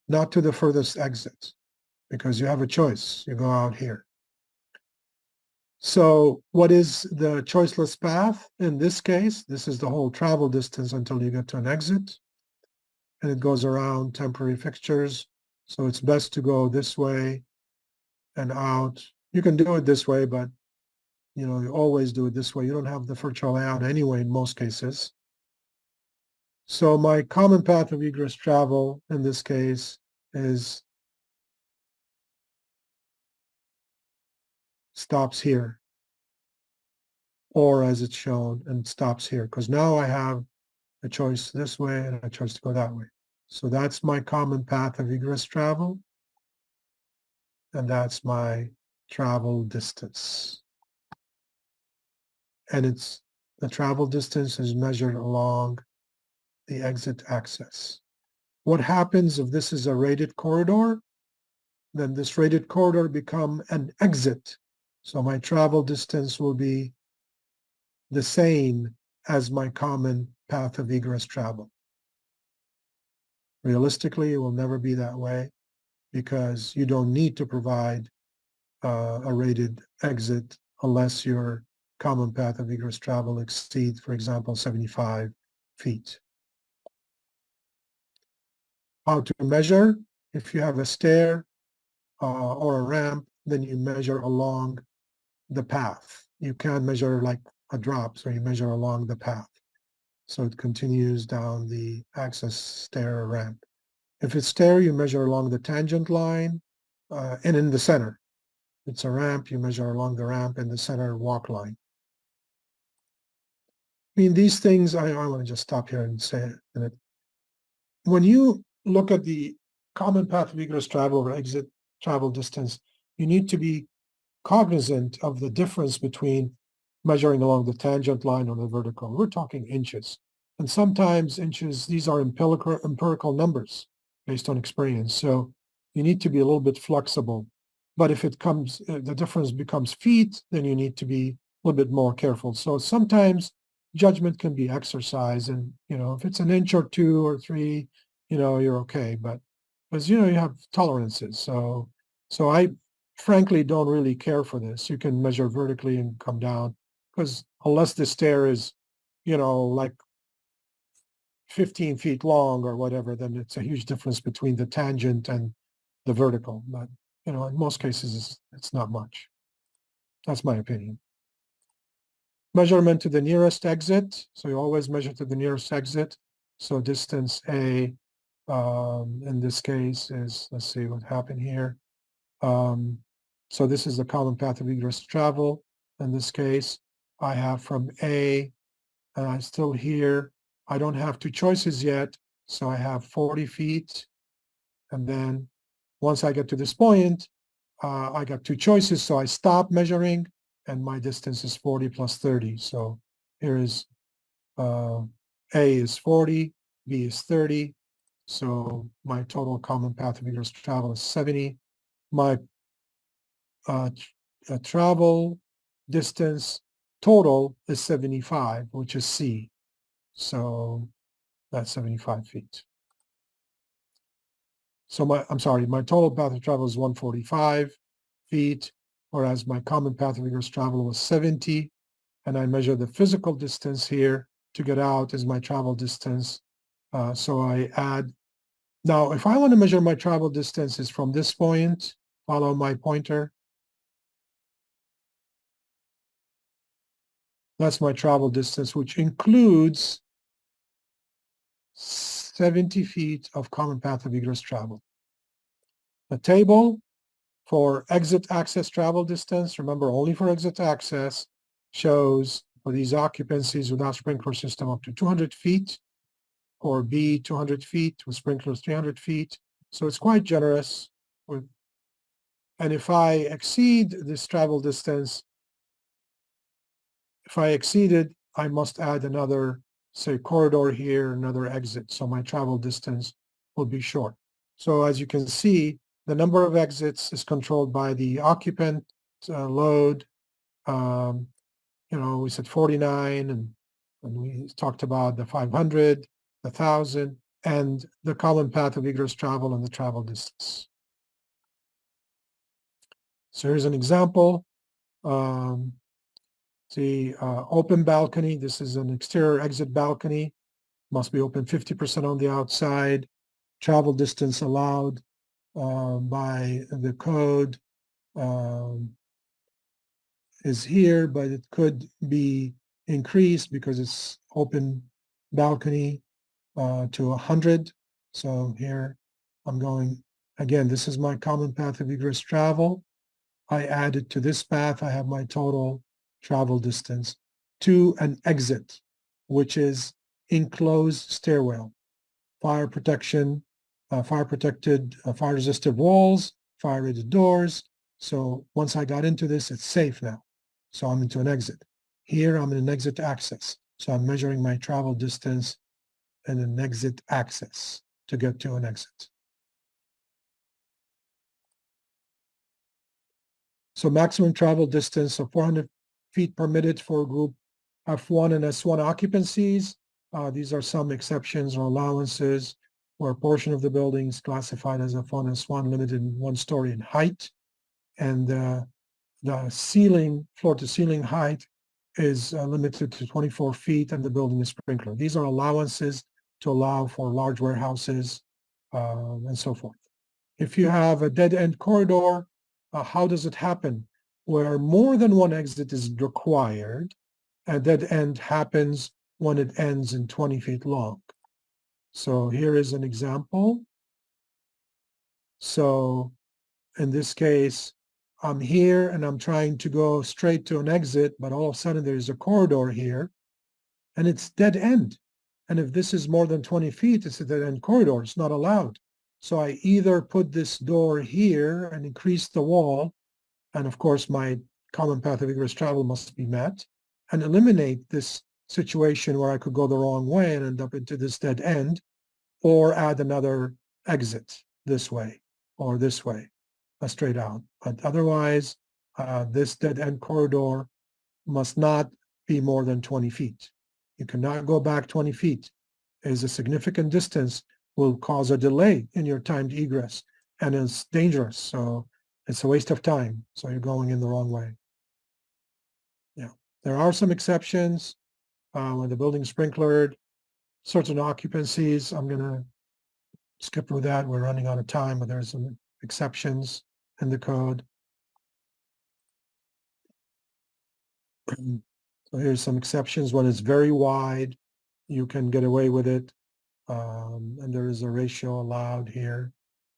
not to the furthest exit, because you have a choice. You go out here. So what is the choiceless path? In this case, this is the whole travel distance until you get to an exit. And it goes around temporary fixtures. So it's best to go this way and out. You can do it this way, but you always do it this way. You don't have the virtual layout anyway in most cases. So my common path of egress travel in this case is stops here, or as it's shown, and stops here, because now I have a choice this way and a choice to go that way. So that's my common path of egress travel, and that's my travel distance. And the travel distance is measured along the exit access. What happens if this is a rated corridor? Then this rated corridor become an exit. So my travel distance will be the same as my common path of egress travel. Realistically, it will never be that way because you don't need to provide a rated exit unless your common path of egress travel exceeds, for example, 75 feet. How to measure? If you have a stair or a ramp, then you measure along the path. You can't measure like a drop, so you measure along the path. So it continues down the access stair or ramp. If it's stair, you measure along the tangent line and in the center. If it's a ramp, you measure along the ramp and the center walk line. I mean, these things, I want to just stop here and say it. When you look at the common path of egress travel or exit travel distance, you need to be cognizant of the difference between measuring along the tangent line or the vertical. We're talking inches. And sometimes inches, these are empirical numbers based on experience. So you need to be a little bit flexible. But if the difference becomes feet, then you need to be a little bit more careful. So sometimes judgment can be exercised. And, if it's an inch or two or three, you're okay. But because, you have tolerances. So I frankly don't really care for this. You can measure vertically and come down because unless the stair is, like 15 feet long or whatever, then it's a huge difference between the tangent and the vertical. But, in most cases, it's not much. That's my opinion. Measurement to the nearest exit. So you always measure to the nearest exit. So distance A, in this case is, let's see what happened here. So this is the common path of egress travel. In this case, I have from A, and I'm still here. I don't have two choices yet, so I have 40 feet. And then once I get to this point, I got two choices, so I stop measuring, and my distance is 40 plus 30. So here is A is 40, B is 30. So my total common path of egress travel is 70. My travel distance total is 75, which is C. So that's 75 feet. So my total path of travel is 145 feet, whereas my common path of egress travel was 70. And I measure the physical distance here to get out is my travel distance. So I add Now, if I want to measure my travel distances from this point, follow my pointer. That's my travel distance, which includes 70 feet of common path of egress travel. The table for exit access travel distance, remember only for exit access, shows for these occupancies without sprinkler system up to 200 feet, or B 200 feet with sprinklers 300 feet. So it's quite generous. And if I exceed this travel distance, if I exceed it, I must add another, say, corridor here, another exit. So my travel distance will be short. So as you can see, the number of exits is controlled by the occupant load. We said 49, and we talked about the 500, the 1,000, and the common path of egress travel and the travel distance. So here's an example. Open balcony. This is an exterior exit balcony. Must be open 50% on the outside. Travel distance allowed by the code is here, but it could be increased because it's open balcony to 100. So here I'm going, again, this is my common path of egress travel. I added to this path, I have my total travel distance to an exit, which is enclosed stairwell, fire protection, fire protected, fire resistive walls, fire rated doors. So once I got into this, it's safe now. So I'm into an exit. Here I'm in an exit access. So I'm measuring my travel distance in an exit access to get to an exit. So maximum travel distance of 400 feet permitted for group F1 and S1 occupancies. These are some exceptions or allowances where a portion of the building is classified as F1, S1, limited in 1 story in height. And the ceiling, floor to ceiling height is limited to 24 feet and the building is sprinkler. These are allowances to allow for large warehouses and so forth. If you have a dead end corridor, how does it happen? Where more than one exit is required, a dead end happens when it ends in 20 feet long. So here is an example. So in this case, I'm here and I'm trying to go straight to an exit, but all of a sudden there's a corridor here and it's dead end. And if this is more than 20 feet, it's a dead end corridor. It's not allowed. So I either put this door here and increase the wall, and of course my common path of egress travel must be met, and eliminate this situation where I could go the wrong way and end up into this dead end, or add another exit this way or this way, straight out. But otherwise, this dead end corridor must not be more than 20 feet. You cannot go back 20 feet. It is a significant distance, will cause a delay in your timed egress, and it's dangerous. So it's a waste of time. So you're going in the wrong way. Yeah, there are some exceptions when the building's sprinklered, certain occupancies. I'm going to skip through that. We're running out of time, but there's some exceptions in the code. So here's some exceptions. When it's very wide, you can get away with it. And there is a ratio allowed here,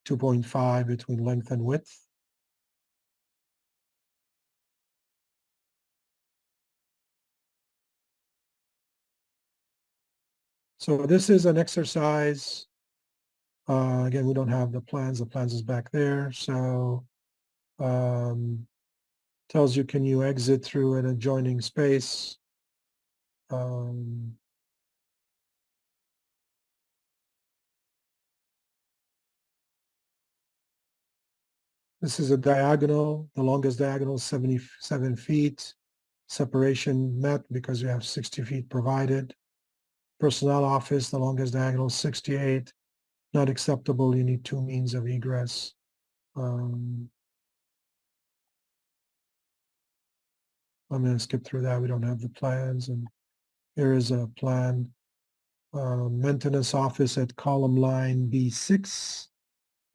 2.5 between length and width. So this is an exercise. Again, we don't have the plans. The plans is back there. So tells you, can you exit through an adjoining space? This is a diagonal. The longest diagonal is 77 feet. Separation met because you have 60 feet provided. Personnel office, the longest diagonal is 68. Not acceptable. You need 2 means of egress. I'm going to skip through that. We don't have the plans. And here is a plan maintenance office at column line B6.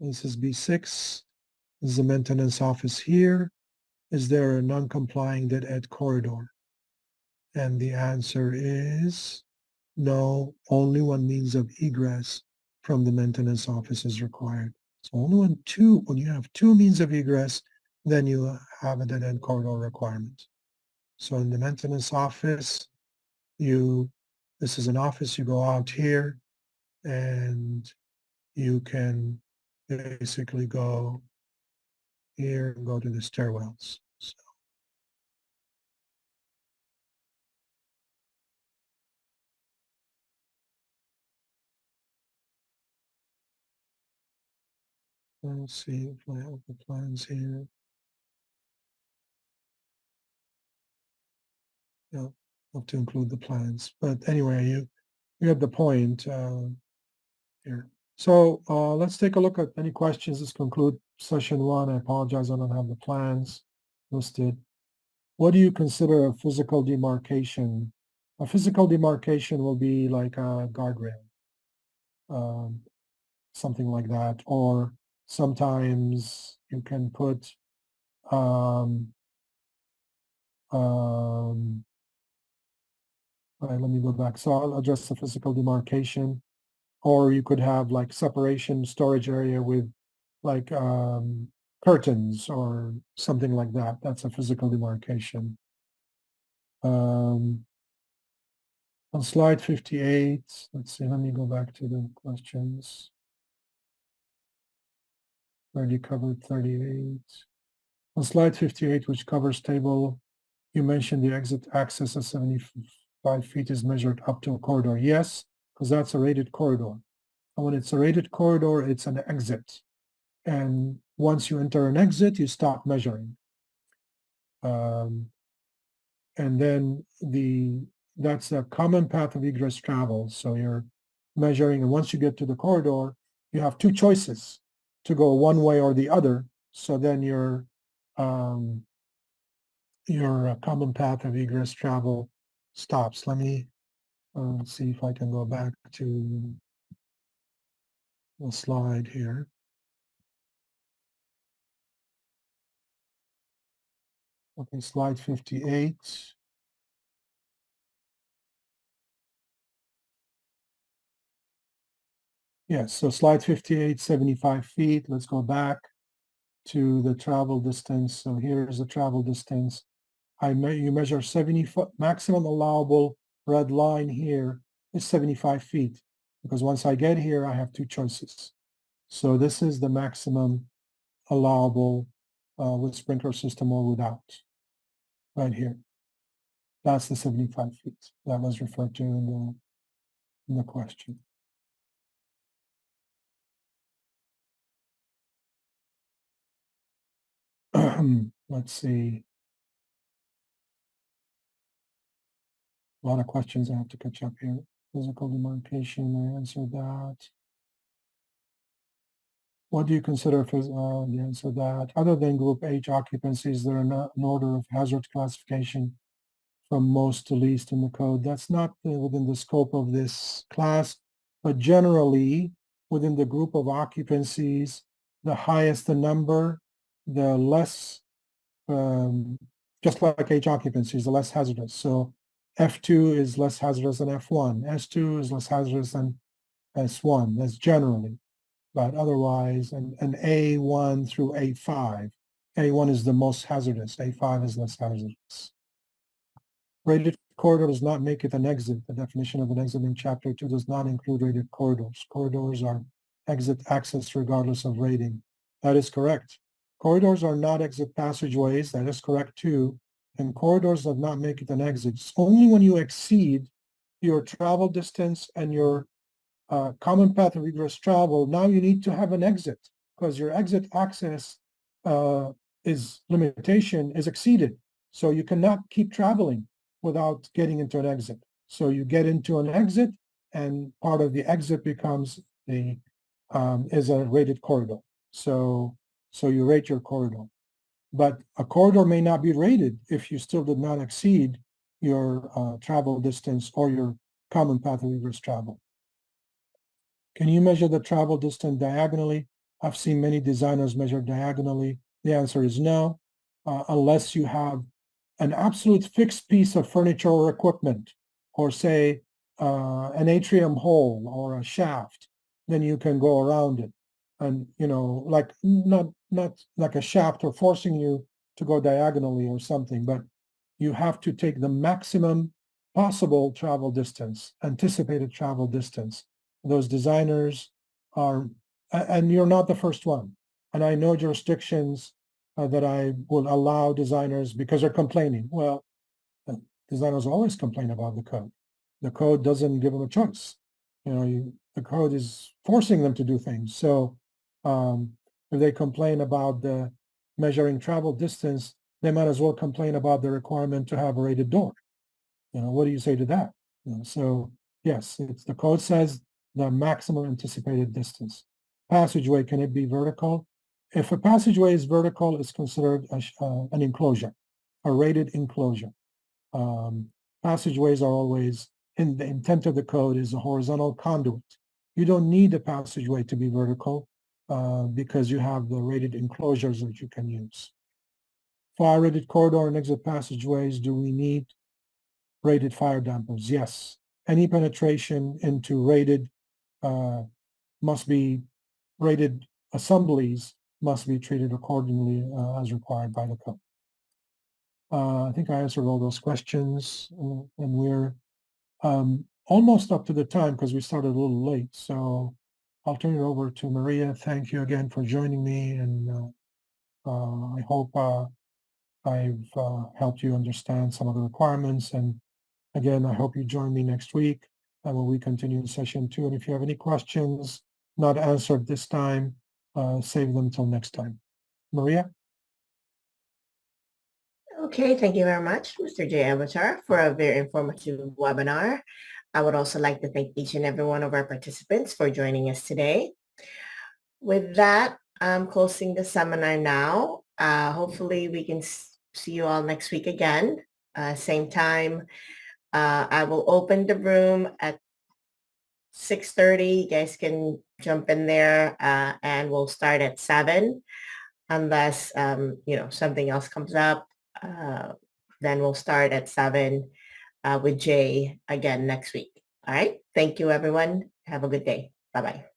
This is B6. This is the maintenance office here. Is there a non-complying dead end corridor? And the answer is no, only one means of egress from the maintenance office is required. So only when you have two means of egress, then you have a dead end corridor requirement. So in the maintenance office, this is an office, you go out here and you can basically go here and go to the stairwells. So let's see if I have the plans here. Yeah, have to include the plans. But anyway, you have the point here. So let's take a look at any questions. Let's conclude session one. I apologize, I don't have the plans listed. What do you consider a physical demarcation? A physical demarcation will be like a guardrail, something like that. Or sometimes you can put all right, let me go back. So I'll address the physical demarcation, or you could have like separation storage area with like curtains or something like that. That's a physical demarcation. On slide 58, let's see, let me go back to the questions. Already covered 38. On slide 58, which covers table, you mentioned the exit access at 75 feet is measured up to a corridor. Yes, because that's a rated corridor. And when it's a rated corridor, it's an exit. And once you enter an exit, you stop measuring. And then that's a common path of egress travel. So you're measuring, and once you get to the corridor, you have two choices to go one way or the other. So then your common path of egress travel stops. Let me see if I can go back to the slide here. Okay, slide 58. Yes, so slide 58, 75 feet. Let's go back to the travel distance. So here's the travel distance. You measure 70 foot, maximum allowable red line here is 75 feet. Because once I get here, I have two choices. So this is the maximum allowable with sprinkler system or without, right here. That's the 75 feet that was referred to in the question. Let's see. A lot of questions I have to catch up here. Physical demarcation, I answered that. What do you consider the answer that? Other than group H occupancies, there are not an order of hazard classification from most to least in the code. That's not within the scope of this class, but generally within the group of occupancies, the highest the number, the less, just like H occupancies, the less hazardous. So F2 is less hazardous than F1. S2 is less hazardous than S1. That's generally. But otherwise, and A1 through A5. A1 is the most hazardous. A5 is less hazardous. Rated corridor does not make it an exit. The definition of an exit in chapter 2 does not include rated corridors. Corridors are exit access regardless of rating. That is correct. Corridors are not exit passageways. That is correct too. And corridors does not make it an exit. It's only when you exceed your travel distance and your common path of egress travel, now you need to have an exit because your exit access limitation is exceeded. So you cannot keep traveling without getting into an exit. So you get into an exit, and part of the exit becomes is a rated corridor. So you rate your corridor. But a corridor may not be rated if you still did not exceed your travel distance or your common path of egress travel. Can you measure the travel distance diagonally? I've seen many designers measure diagonally. The answer is no, unless you have an absolute fixed piece of furniture or equipment, or say an atrium hole or a shaft, then you can go around it. And like not like a shaft or forcing you to go diagonally or something, but you have to take the maximum possible travel distance, anticipated travel distance. Those designers are, and you're not the first one. And I know jurisdictions that I will allow designers because they're complaining. Well, designers always complain about the code. The code doesn't give them a choice. The code is forcing them to do things. So if they complain about the measuring travel distance, they might as well complain about the requirement to have a rated door. What do you say to that? So yes, it's the code says the maximum anticipated distance. Passageway, can it be vertical? If a passageway is vertical, it's considered an enclosure, a rated enclosure. Passageways are always, in the intent of the code, is a horizontal conduit. You don't need a passageway to be vertical because you have the rated enclosures that you can use. Fire rated corridor and exit passageways, do we need rated fire dampers? Yes. Any penetration into rated must be rated assemblies must be treated accordingly as required by the code. I think I answered all those questions, and we're almost up to the time because we started a little late. So I'll turn it over to Maria. Thank you again for joining me, and I hope I've helped you understand some of the requirements. And again, I hope you join me next week when we continue in session 2. And if you have any questions not answered this time, save them till next time. Maria? Okay, thank you very much, Mr. J. Avatar, for a very informative webinar. I would also like to thank each and every one of our participants for joining us today. With that, I'm closing the seminar now. Hopefully we can see you all next week again, same time. I will open the room at 6:30. You guys can jump in there and we'll start at 7 unless, something else comes up. Then we'll start at 7 with Jay again next week. All right. Thank you, everyone. Have a good day. Bye-bye.